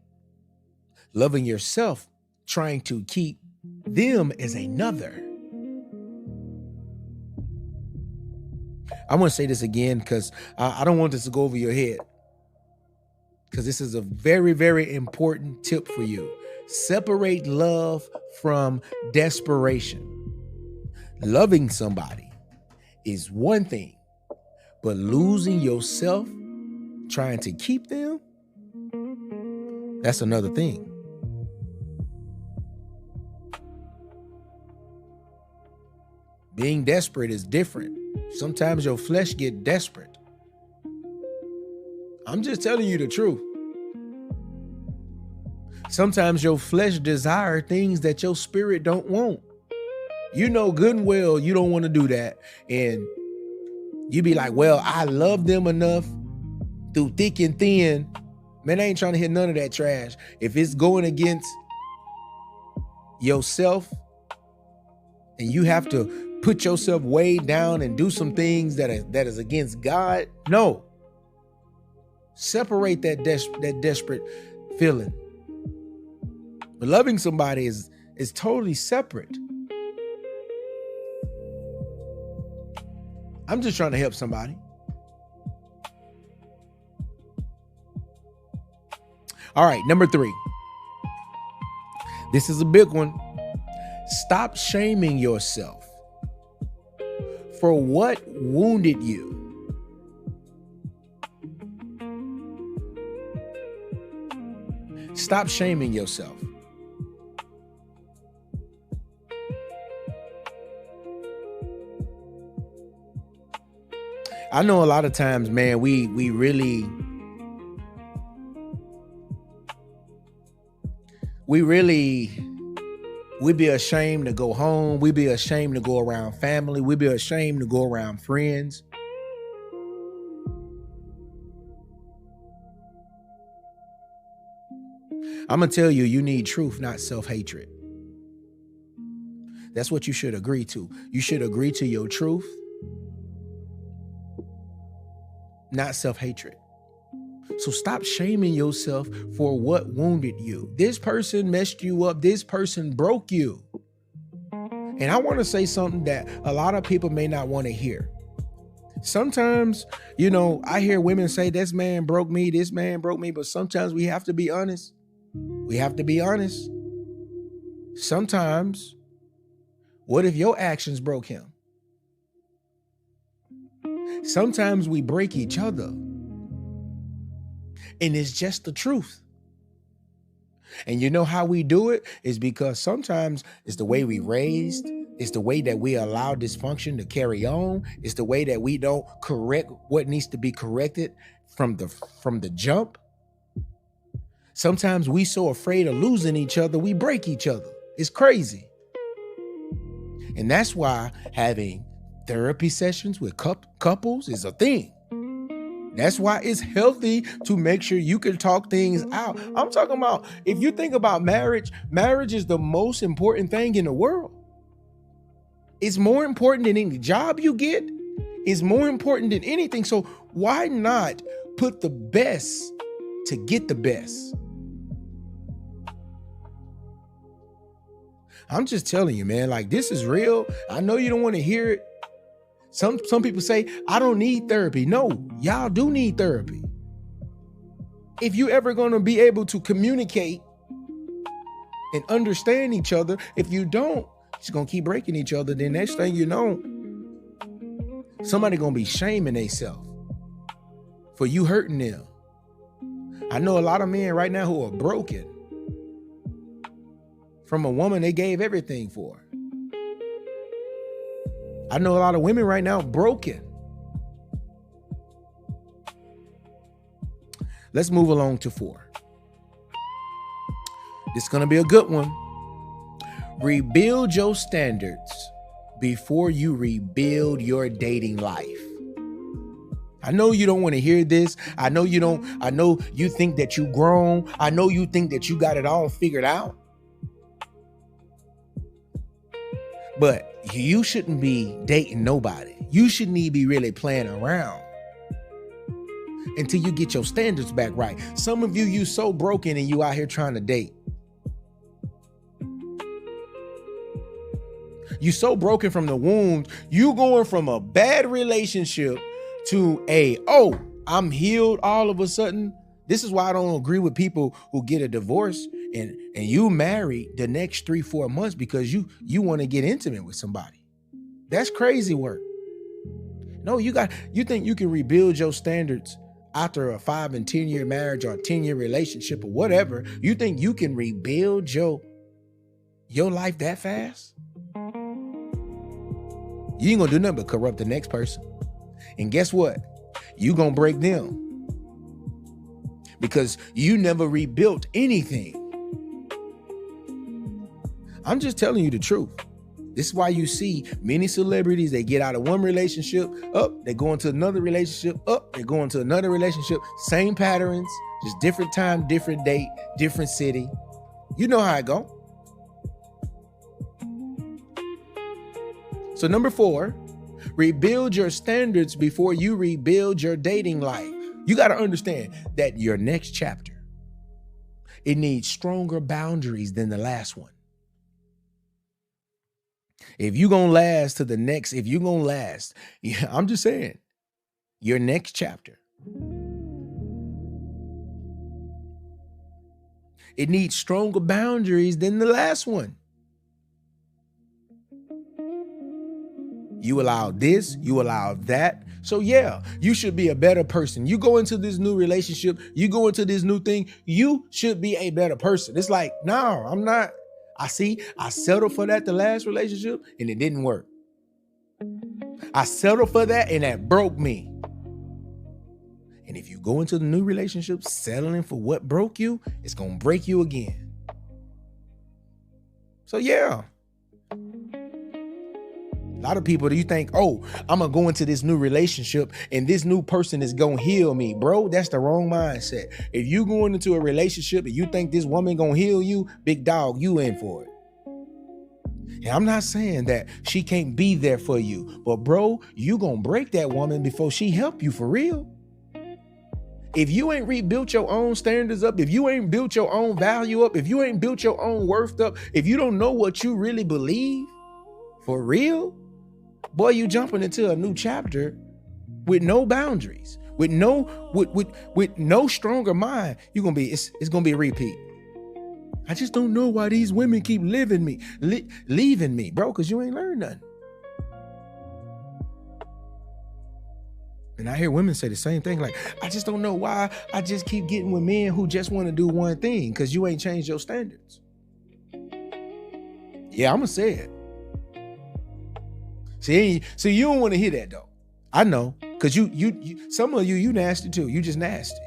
Loving yourself, trying to keep them is another. I want to say this again because I don't want this to go over your head, because this is a very, very important tip for you. Separate love from desperation. Loving somebody is one thing, but losing yourself, trying to keep them, that's another thing. Being desperate is different. Sometimes your flesh get desperate. I'm just telling you the truth. Sometimes your flesh desire things that your spirit don't want. You know good and well you don't want to do that. And you be like, well, I love them enough through thick and thin. Man, I ain't trying to hear none of that trash. If it's going against yourself and you have to put yourself way down and do some things that is against God, no. Separate that desperate feeling. But loving somebody is totally separate. I'm just trying to help somebody. All right, number 3. This is a big one. Stop shaming yourself for what wounded you. Stop shaming yourself. I know a lot of times, man, we really be ashamed to go home. We be ashamed to go around family. We be ashamed to go around friends. I'm going to tell you, you need truth, not self-hatred. That's what you should agree to. You should agree to your truth, not self-hatred. So stop shaming yourself for what wounded you. This person messed you up. This person broke you. And I want to say something that a lot of people may not want to hear. Sometimes, I hear women say, this man broke me, this man broke me. But sometimes we have to be honest. We have to be honest. Sometimes, what if your actions broke him? Sometimes we break each other. And it's just the truth. And you know how we do it is because sometimes it's the way we raised. It's the way that we allow dysfunction to carry on. It's the way that we don't correct what needs to be corrected from the jump. Sometimes we so afraid of losing each other, we break each other. It's crazy. And that's why having therapy sessions with couples is a thing. That's why it's healthy to make sure you can talk things out. I'm talking about, if you think about marriage is the most important thing in the world. It's more important than any job you get. It's more important than anything. So why not put the best to get the best? I'm just telling you, man, like, this is real. I know you don't want to hear it. Some people say, I don't need therapy. No, y'all do need therapy. If you ever going to be able to communicate and understand each other, if you don't, it's going to keep breaking each other. Then next thing you know, somebody going to be shaming themselves for you hurting them. I know a lot of men right now who are broken from a woman they gave everything for. I know a lot of women right now broken. Let's move along to 4. This is going to be a good one. Rebuild your standards before you rebuild your dating life. I know you don't want to hear this. I know you don't. I know you think that you grown. I know you think that you got it all figured out. But you shouldn't be dating nobody. You shouldn't even be really playing around until you get your standards back right. Some of you so broken and you out here trying to date. You so broken from the wound. You going from a bad relationship to I'm healed all of a sudden. This is why I don't agree with people who get a divorce and you marry the next 3-4 months because you want to get intimate with somebody. That's crazy work. No, you think you can rebuild your standards after a 5 and 10 year marriage or a 10-year relationship or whatever. You think you can rebuild your life that fast? You ain't gonna do nothing but corrupt the next person. And guess what? You gonna break them because you never rebuilt anything. I'm just telling you the truth. This is why you see many celebrities, they get out of one relationship, they go into another relationship, they go into another relationship, same patterns, just different time, different date, different city. You know how it go. So number 4, rebuild your standards before you rebuild your dating life. You got to understand that your next chapter, it needs stronger boundaries than the last one. If you're going to last to the next, I'm just saying, your next chapter, it needs stronger boundaries than the last one. You allow this, you allow that. So yeah, you should be a better person. You go into this new relationship, you go into this new thing, you should be a better person. It's like, no, I'm not. I settled for that the last relationship and it didn't work. I settled for that and that broke me. And if you go into the new relationship settling for what broke you, it's going to break you again. So yeah. A lot of people, you think, I'm going to go into this new relationship and this new person is going to heal me. Bro, that's the wrong mindset. If you going into a relationship and you think this woman going to heal you, big dog, you in for it. And I'm not saying that she can't be there for you, but bro, you going to break that woman before she help you for real. If you ain't rebuilt your own standards up, if you ain't built your own value up, if you ain't built your own worth up, if you don't know what you really believe for real, boy, you jumping into a new chapter with no boundaries, with no stronger mind. It's gonna be a repeat. I just don't know why these women keep leaving me, bro, because you ain't learned nothing. And I hear women say the same thing, like, I just don't know why I just keep getting with men who just want to do one thing, because you ain't changed your standards. Yeah, I'm gonna say it. See, you don't want to hear that though. I know, because you some of you nasty too. You just nasty.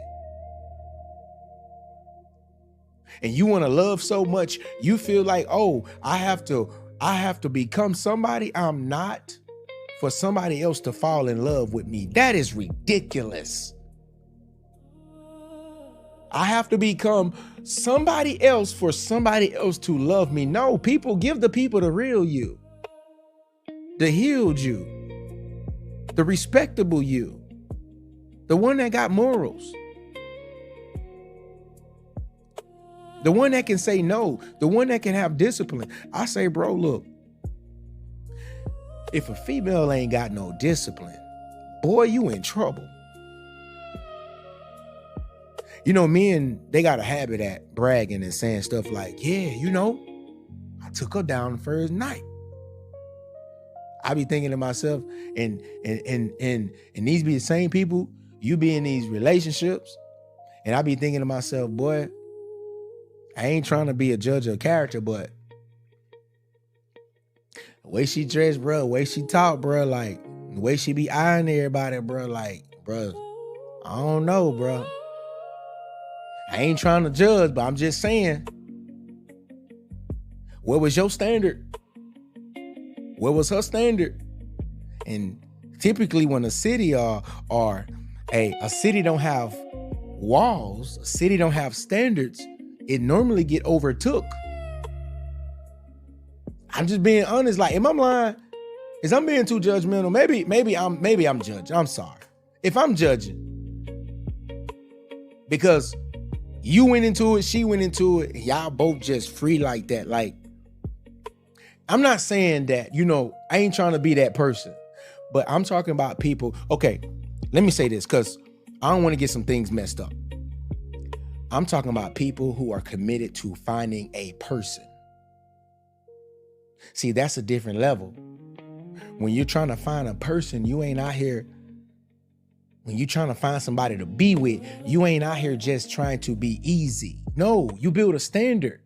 And you want to love so much, you feel like, I have to become somebody I'm not for somebody else to fall in love with me. That is ridiculous. I have to become somebody else for somebody else to love me. No, give the people the real you. The healed you, the respectable you, the one that got morals, the one that can say no, the one that can have discipline. I say, bro, look, if a female ain't got no discipline, boy, you in trouble. You know, men, they got a habit at bragging and saying stuff like, yeah, I took her down the first night. I be thinking to myself, and these be the same people, you be in these relationships, and I be thinking to myself, boy, I ain't trying to be a judge of character, but the way she dressed, bro, the way she talk, bro, like, the way she be eyeing everybody, bro, like, bro, I don't know, bro. I ain't trying to judge, but I'm just saying, what was your standard? What was her standard? And typically when a city a city don't have walls, a city don't have standards, it normally get overtook. I'm just being honest. Like, am I lying? Is I'm being too judgmental? Maybe I'm judging. I'm sorry if I'm judging, because you went into it, she went into it, and y'all both just free like that. Like, I'm not saying that, I ain't trying to be that person, but I'm talking about people. Okay, let me say this, because I don't want to get some things messed up. I'm talking about people who are committed to finding a person. See, that's a different level. When you're trying to find a person, you ain't out here. When you're trying to find somebody to be with, you ain't out here just trying to be easy. No, you build a standard.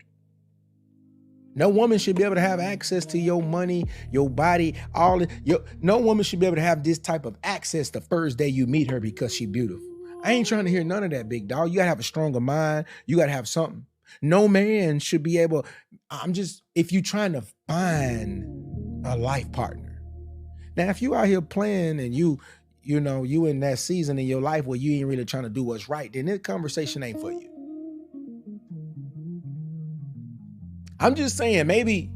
No woman should be able to have access to your money, your body, no woman should be able to have this type of access the first day you meet her because she's beautiful. I ain't trying to hear none of that, big dog. You gotta have a stronger mind. You gotta have something. No man should be able, if you're trying to find a life partner. Now, if you out here playing and you in that season in your life where you ain't really trying to do what's right, then this conversation ain't for you. I'm just saying, we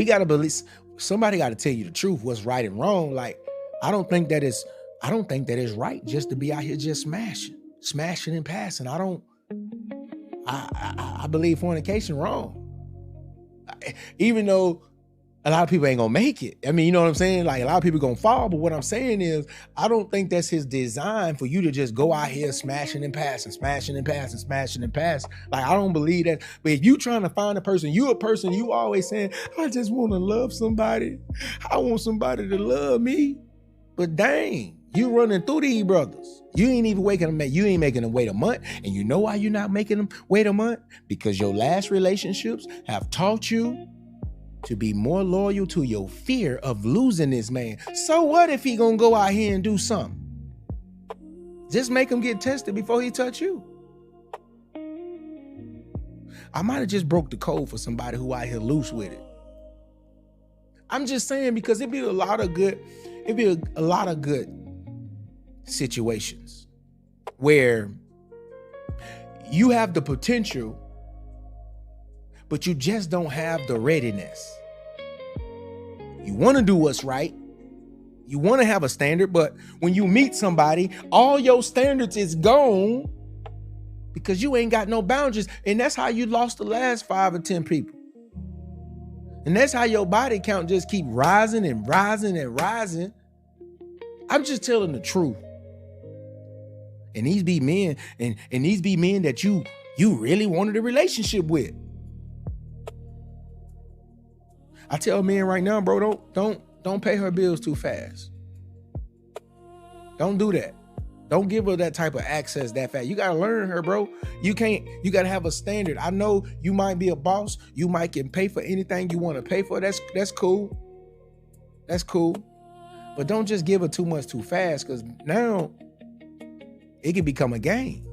got to believe, somebody got to tell you the truth, what's right and wrong. Like, I don't think that it's right just to be out here just smashing and passing. I believe fornication wrong. Even though a lot of people ain't gonna make it. I mean, you know what I'm saying? Like, a lot of people gonna fall, but what I'm saying is, I don't think that's his design for you to just go out here smashing and passing. Like, I don't believe that. But if you trying to find a person, you always saying, I just want to love somebody. I want somebody to love me. But dang, you running through these brothers. You ain't even you ain't making them wait a month. And you know why you're not making them wait a month? Because your last relationships have taught you to be more loyal to your fear of losing this man. So what if he gonna go out here and do something? Just make him get tested before he touch you. I might have just broke the code for somebody who out here loose with it. I'm just saying, because it'd be a lot of good situations where you have the potential, but you just don't have the readiness. You want to do what's right. You want to have a standard, but when you meet somebody, all your standards is gone because you ain't got no boundaries. And that's how you lost the last 5 or 10 people. And that's how your body count just keep rising and rising and rising. I'm just telling the truth. And these be men, and these be men that you really wanted a relationship with. I tell men right now, bro, don't pay her bills too fast. Don't do that. Don't give her that type of access that fast. You got to learn her, bro. You got to have a standard. I know you might be a boss. You might can pay for anything you want to pay for. That's cool. That's cool. But don't just give her too much too fast, because now it can become a game.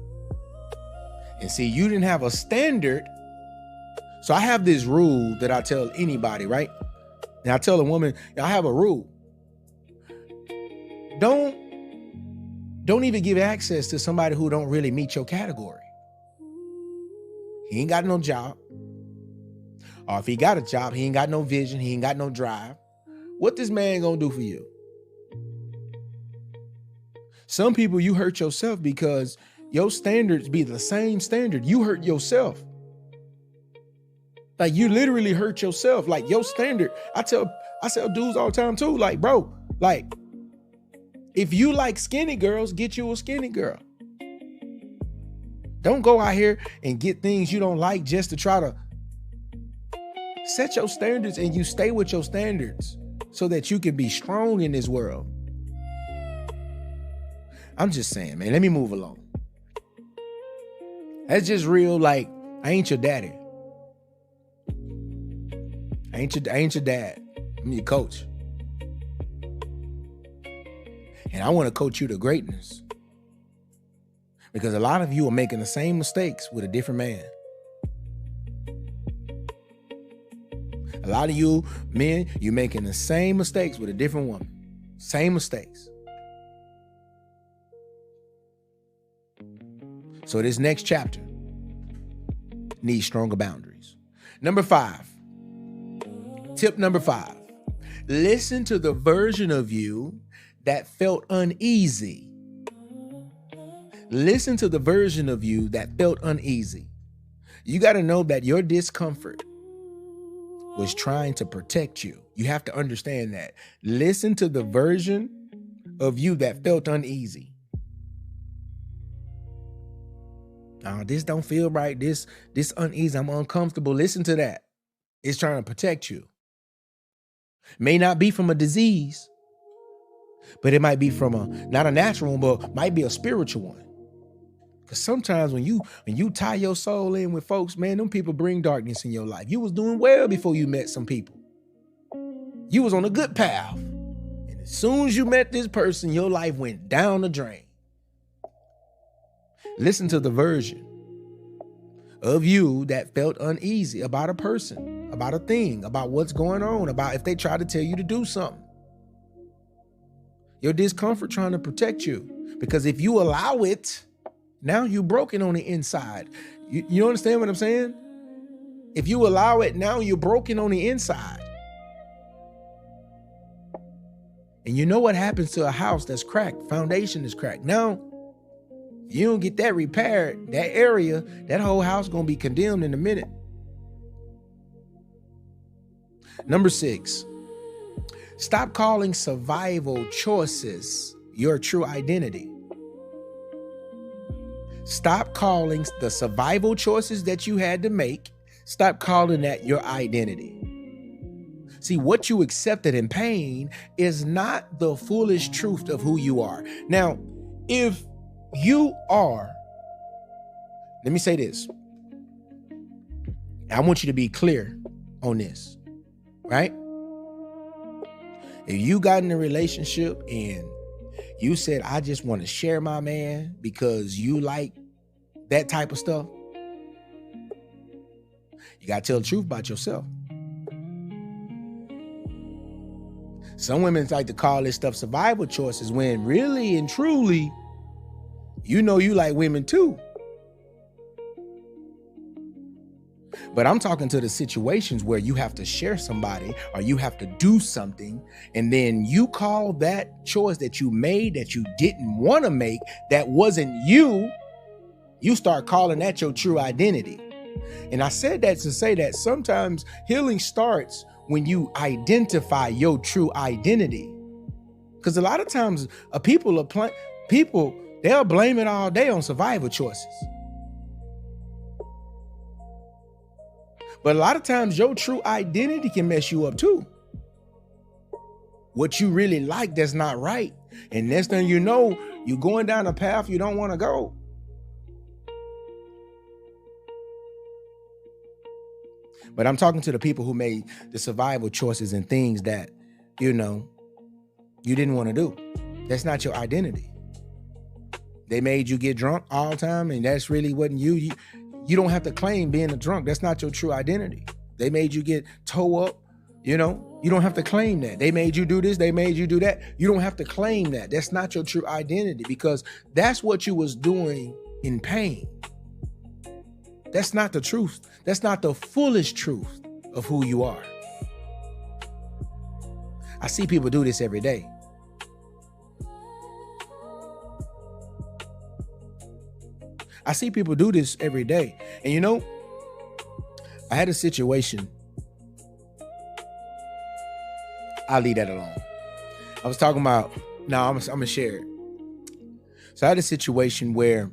And see, you didn't have a standard. So I have this rule that I tell anybody, right? And I tell a woman, I have a rule. Don't even give access to somebody who don't really meet your category. He ain't got no job. Or if he got a job, he ain't got no vision. He ain't got no drive. What this man gonna do for you? Some people, you hurt yourself because your standards be the same standard. You hurt yourself. Like, you literally hurt yourself. Like, your standard. I tell dudes all the time too, like, bro, like, if you like skinny girls, get you a skinny girl. Don't go out here and get things you don't like just to try to set your standards, and you stay with your standards so that you can be strong in this world. I'm just saying, man, let me move along. That's just real. Like, I ain't your daddy. I ain't your dad. I'm your coach. And I want to coach you to greatness. Because a lot of you are making the same mistakes with a different man. A lot of you men, you're making the same mistakes with a different woman. Same mistakes. So this next chapter needs stronger boundaries. Number 5. Tip number 5. Listen to the version of you that felt uneasy. Listen to the version of you that felt uneasy. You got to know that your discomfort was trying to protect you. You have to understand that. Listen to the version of you that felt uneasy. This don't feel right. This uneasy. I'm uncomfortable. Listen to that. It's trying to protect you. May not be from a disease, but it might be from not a natural one, but might be a spiritual one. Because sometimes when you tie your soul in with folks, man, them people bring darkness in your life. You was doing well before you met some people. You was on a good path. And as soon as you met this person, your life went down the drain. Listen to the version of you that felt uneasy about a person, about a thing, about what's going on, about if they try to tell you to do something. Your discomfort trying to protect you. Because if you allow it, now you're broken on the inside. You understand what I'm saying? If you allow it, now you're broken on the inside. And you know what happens to a house that's cracked? Foundation is cracked. Now, if you don't get that repaired, that area, that whole house gonna be condemned in a minute. Number 6, stop calling survival choices your true identity. Stop calling the survival choices that you had to make, stop calling that your identity. See, what you accepted in pain is not the foolish truth of who you are. Now, if you are, let me say this. I want you to be clear on this, right? If you got in a relationship and you said, I just want to share my man because you like that type of stuff, you got to tell the truth about yourself. Some women like to call this stuff survival choices when really and truly, you know you like women too. But I'm talking to the situations where you have to share somebody or you have to do something, and then you call that choice that you made that you didn't want to make, that wasn't you, you start calling that your true identity. And I said that to say that sometimes healing starts when you identify your true identity. Because a lot of times people, they'll blame it all day on survival choices. But a lot of times your true identity can mess you up too. What you really like that's not right. And next thing you know, you're going down a path you don't want to go. But I'm talking to the people who made the survival choices and things that, you didn't want to do. That's not your identity. They made you get drunk all the time, and that's really wasn't you. You don't have to claim being a drunk. That's not your true identity. They made you get toe up, you don't have to claim that. They made you do this, they made you do that. You don't have to claim that. That's not your true identity, because that's what you was doing in pain. That's not the truth. That's not the foolish truth of who you are. I see people do this every day. I see people do this every day. And I had a situation. I'll leave that alone. I was talking about, I'm going to share it. So I had a situation where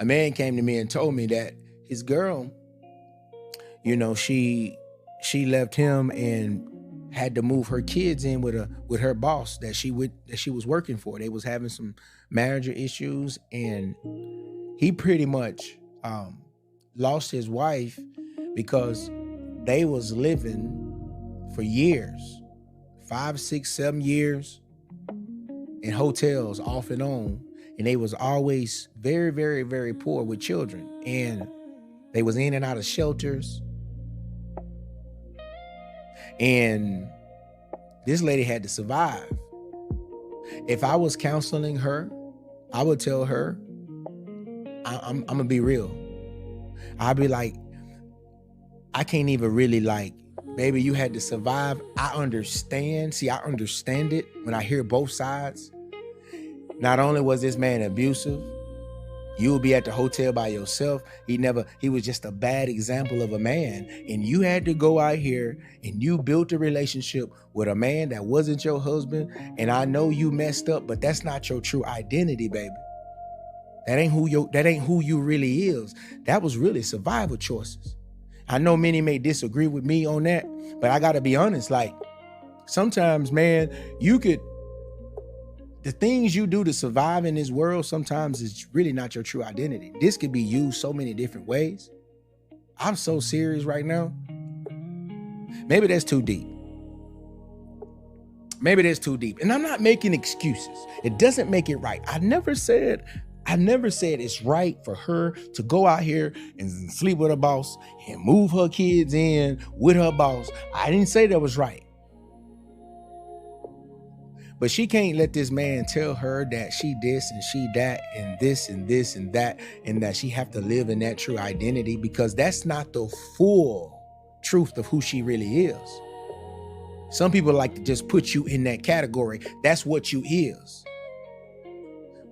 a man came to me and told me that his girl, she left him and had to move her kids in with her boss that she was working for. They was having some marriage issues, and he pretty much lost his wife because they was living for years, 5, 6, 7 years in hotels off and on. and they was always very, very, very poor with children. And they was in and out of shelters. And this lady had to survive. If I was counseling her, I would tell her, I'm gonna be real. I'd be like, I can't even really like, baby, you had to survive. I understand. See, I understand it when I hear both sides. Not only was this man abusive, you would be at the hotel by yourself. He was just a bad example of a man. And you had to go out here and you built a relationship with a man that wasn't your husband. And I know you messed up, but that's not your true identity, baby. That ain't who you really is. That was really survival choices. I know many may disagree with me on that, but I gotta be honest, like sometimes, man, the things you do to survive in this world, sometimes it's really not your true identity. This could be used so many different ways. I'm so serious right now. Maybe that's too deep. And I'm not making excuses. It doesn't make it right. I never said it's right for her to go out here and sleep with her boss and move her kids in with her boss. I didn't say that was right. But she can't let this man tell her that she this and she that and this and this and that, and that she have to live in that true identity, because that's not the full truth of who she really is. Some people like to just put you in that category. That's what you is.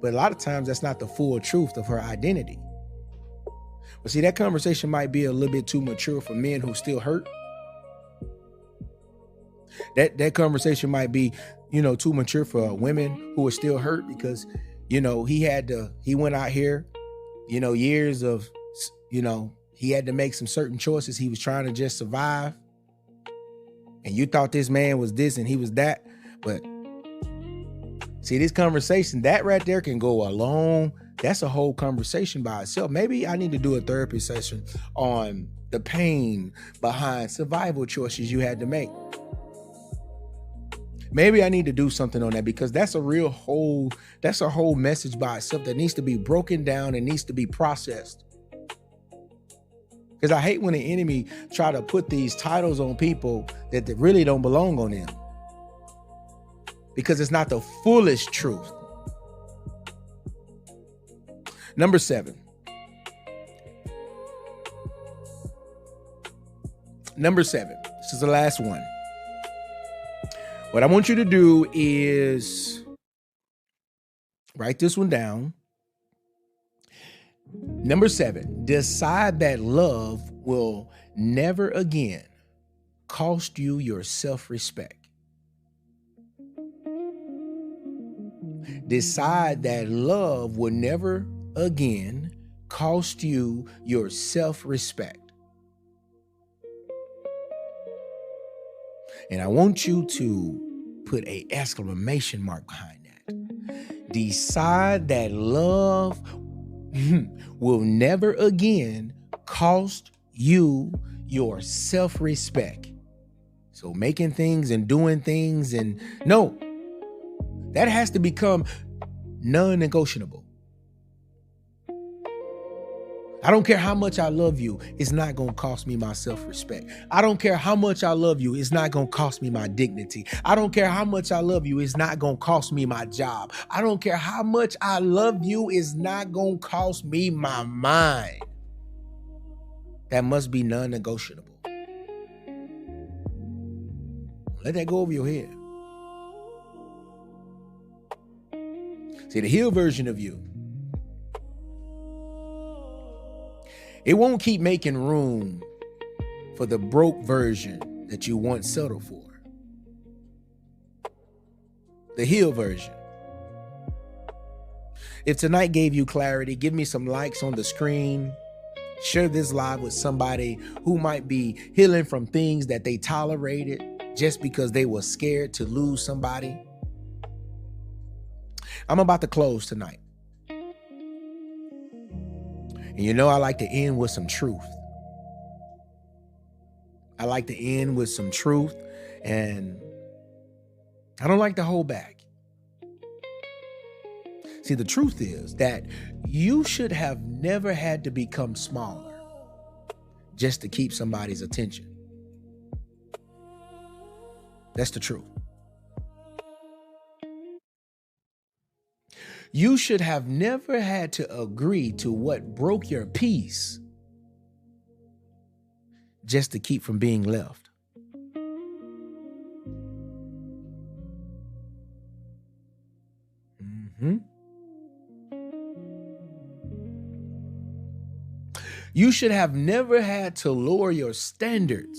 But a lot of times that's not the full truth of her identity. But see, that conversation might be a little bit too mature for men who still hurt. That conversation might be, too mature for women who are still hurt, because, he went out here, years of, he had to make some certain choices. He was trying to just survive. And you thought this man was this and he was that. But see, this conversation, that right there can go along. That's a whole conversation by itself. Maybe I need to do a therapy session on the pain behind survival choices you had to make. Maybe I need to do something on that, because that's a whole message by itself that needs to be broken down and needs to be processed. Because I hate when the enemy try to put these titles on people that really don't belong on them, because it's not the fullest truth. Number 7. This is the last one. What I want you to do is write this one down. Number 7, decide that love will never again cost you your self-respect. Decide that love will never again cost you your self-respect. And I want you to put an exclamation mark behind that. Decide that love will never again cost you your self-respect. So making things and doing things, and no, that has to become non-negotiable. I don't care how much I love you, it's not going to cost me my self-respect. I don't care how much I love you, it's not going to cost me my dignity. I don't care how much I love you, it's not going to cost me my job. I don't care how much I love you, it's not going to cost me my mind. That must be non-negotiable. Let that go over your head. See, the healed version of you, it won't keep making room for the broke version that you once settled for. The healed version. If tonight gave you clarity, give me some likes on the screen. Share this live with somebody who might be healing from things that they tolerated just because they were scared to lose somebody. I'm about to close tonight. And I like to end with some truth. And I don't like to hold back. See, the truth is that you should have never had to become smaller just to keep somebody's attention. That's the truth. You should have never had to agree to what broke your peace just to keep from being left. You should have never had to lower your standards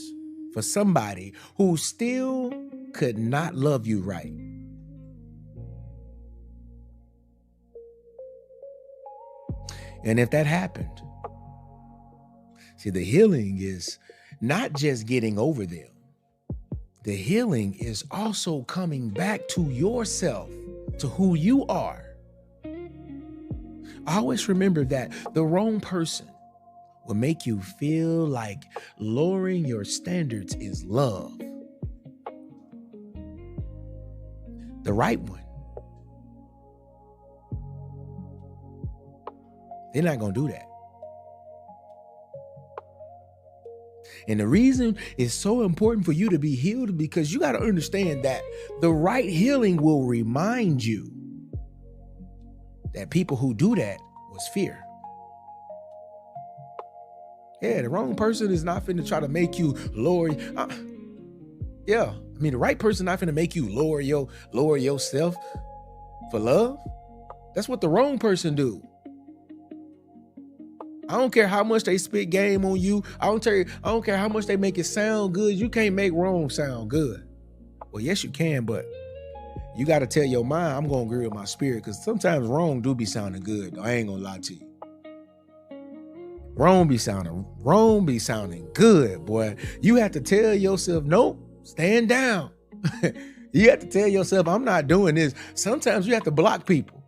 for somebody who still could not love you right. And if that happened, see, the healing is not just getting over them. The healing is also coming back to yourself, to who you are. Always remember that the wrong person will make you feel like lowering your standards is love. The right one, they're not going to do that. And the reason it's so important for you to be healed because you got to understand that the right healing will remind you that people who do that was fear. Yeah, the wrong person is not finna try to make you lower. The right person not finna make you lower yourself for love. That's what the wrong person do. I don't care how much they spit game on you. I don't care how much they make it sound good. You can't make wrong sound good. Well, yes, you can, but you got to tell your mind, I'm going to agree with my spirit, because sometimes wrong do be sounding good. I ain't going to lie to you. Wrong be sounding good, boy. You have to tell yourself, nope, stand down. You have to tell yourself, I'm not doing this. Sometimes you have to block people,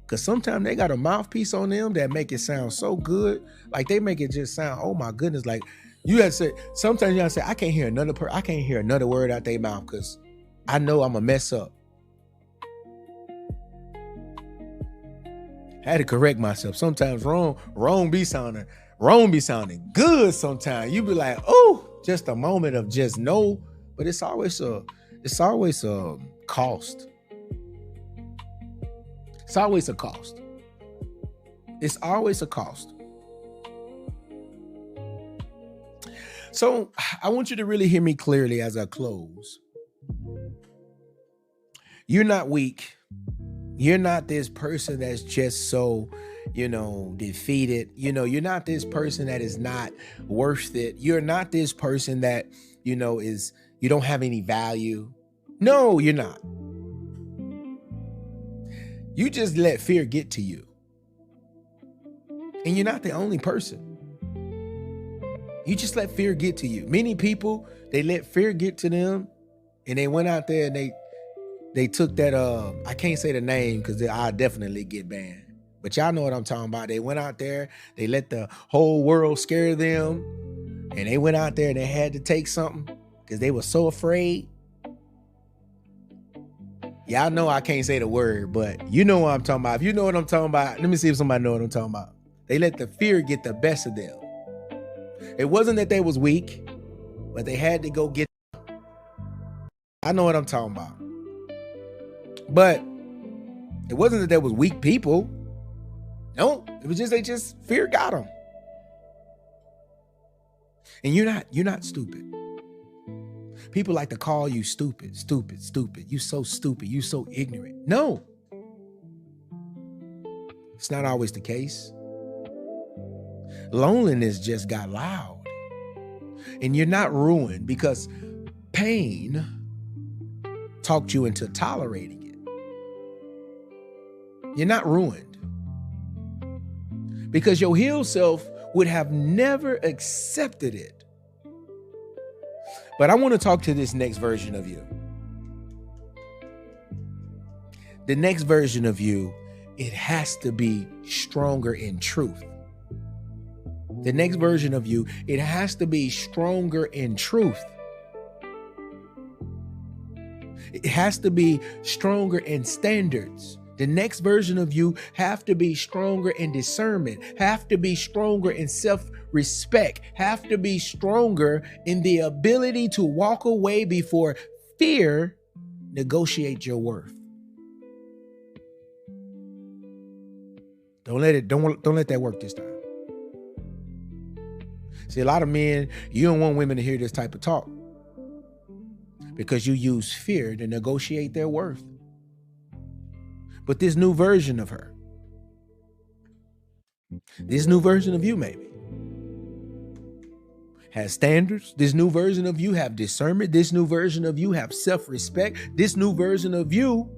because sometimes they got a mouthpiece on them that make it sound so good. Like they make it just sound, oh my goodness. Like you have to say, sometimes you have to say, I can't hear another word out their mouth because I know I'm a mess up. I had to correct myself. Sometimes wrong be sounding good sometimes. You be like, oh, just a moment of just no, but it's always a cost. It's always a cost. It's always a cost. So I want you to really hear me clearly as I close. You're not weak. You're not this person that's just so, defeated. You're not this person that is not worth it. You're not this person that, you don't have any value. No, you're not. You just let fear get to you. And you're not the only person. You just let fear get to you. Many people, they let fear get to them and they went out there and they took that, I can't say the name because I'll definitely get banned. But y'all know what I'm talking about. They went out there, they let the whole world scare them. And they went out there and they had to take something because they were so afraid. Y'all know I can't say the word, but you know what I'm talking about. If you know what I'm talking about, let me see if somebody know what I'm talking about. They let the fear get the best of them. It wasn't that they was weak, but they had to go get. I know what I'm talking about. But it wasn't that there was weak people. No, it was just fear got them. And you're not stupid. People like to call you stupid. You so stupid. You so ignorant. No. It's not always the case. Loneliness just got loud. And you're not ruined because pain talked you into tolerating it. You're not ruined. Because your healed self would have never accepted it. But I want to talk to this next version of you. The next version of you, it has to be stronger in truth. The next version of you, it has to be stronger in truth. It has to be stronger in standards. The next version of you have to be stronger in discernment, have to be stronger in self-respect, have to be stronger in the ability to walk away before fear negotiates your worth. Don't let that work this time. See, a lot of men, you don't want women to hear this type of talk because you use fear to negotiate their worth. But this new version of her, this new version of you maybe, has standards. This new version of you have discernment. This new version of you have self-respect. This new version of you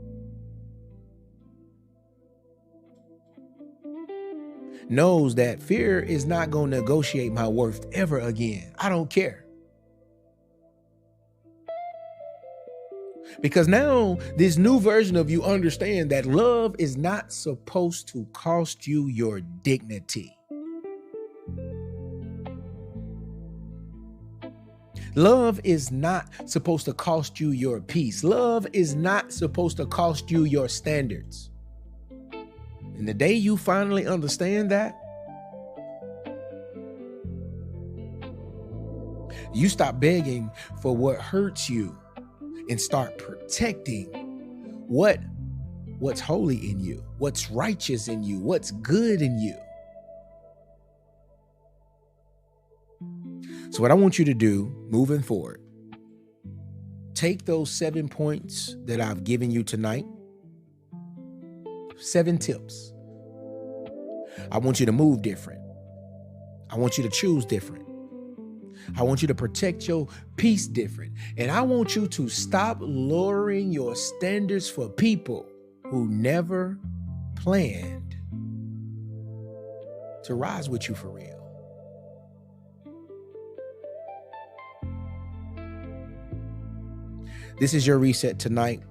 knows that fear is not going to negotiate my worth ever again. I don't care. Because now this new version of you understand that love is not supposed to cost you your dignity. Love is not supposed to cost you your peace. Love is not supposed to cost you your standards. And the day you finally understand that, you stop begging for what hurts you and start protecting what's holy in you, what's righteous in you, what's good in you. So what I want you to do moving forward, take those 7 points that I've given you tonight, 7 tips. I want you to move different. I want you to choose different. I want you to protect your peace different. And I want you to stop lowering your standards for people who never planned to rise with you for real. This is your reset tonight.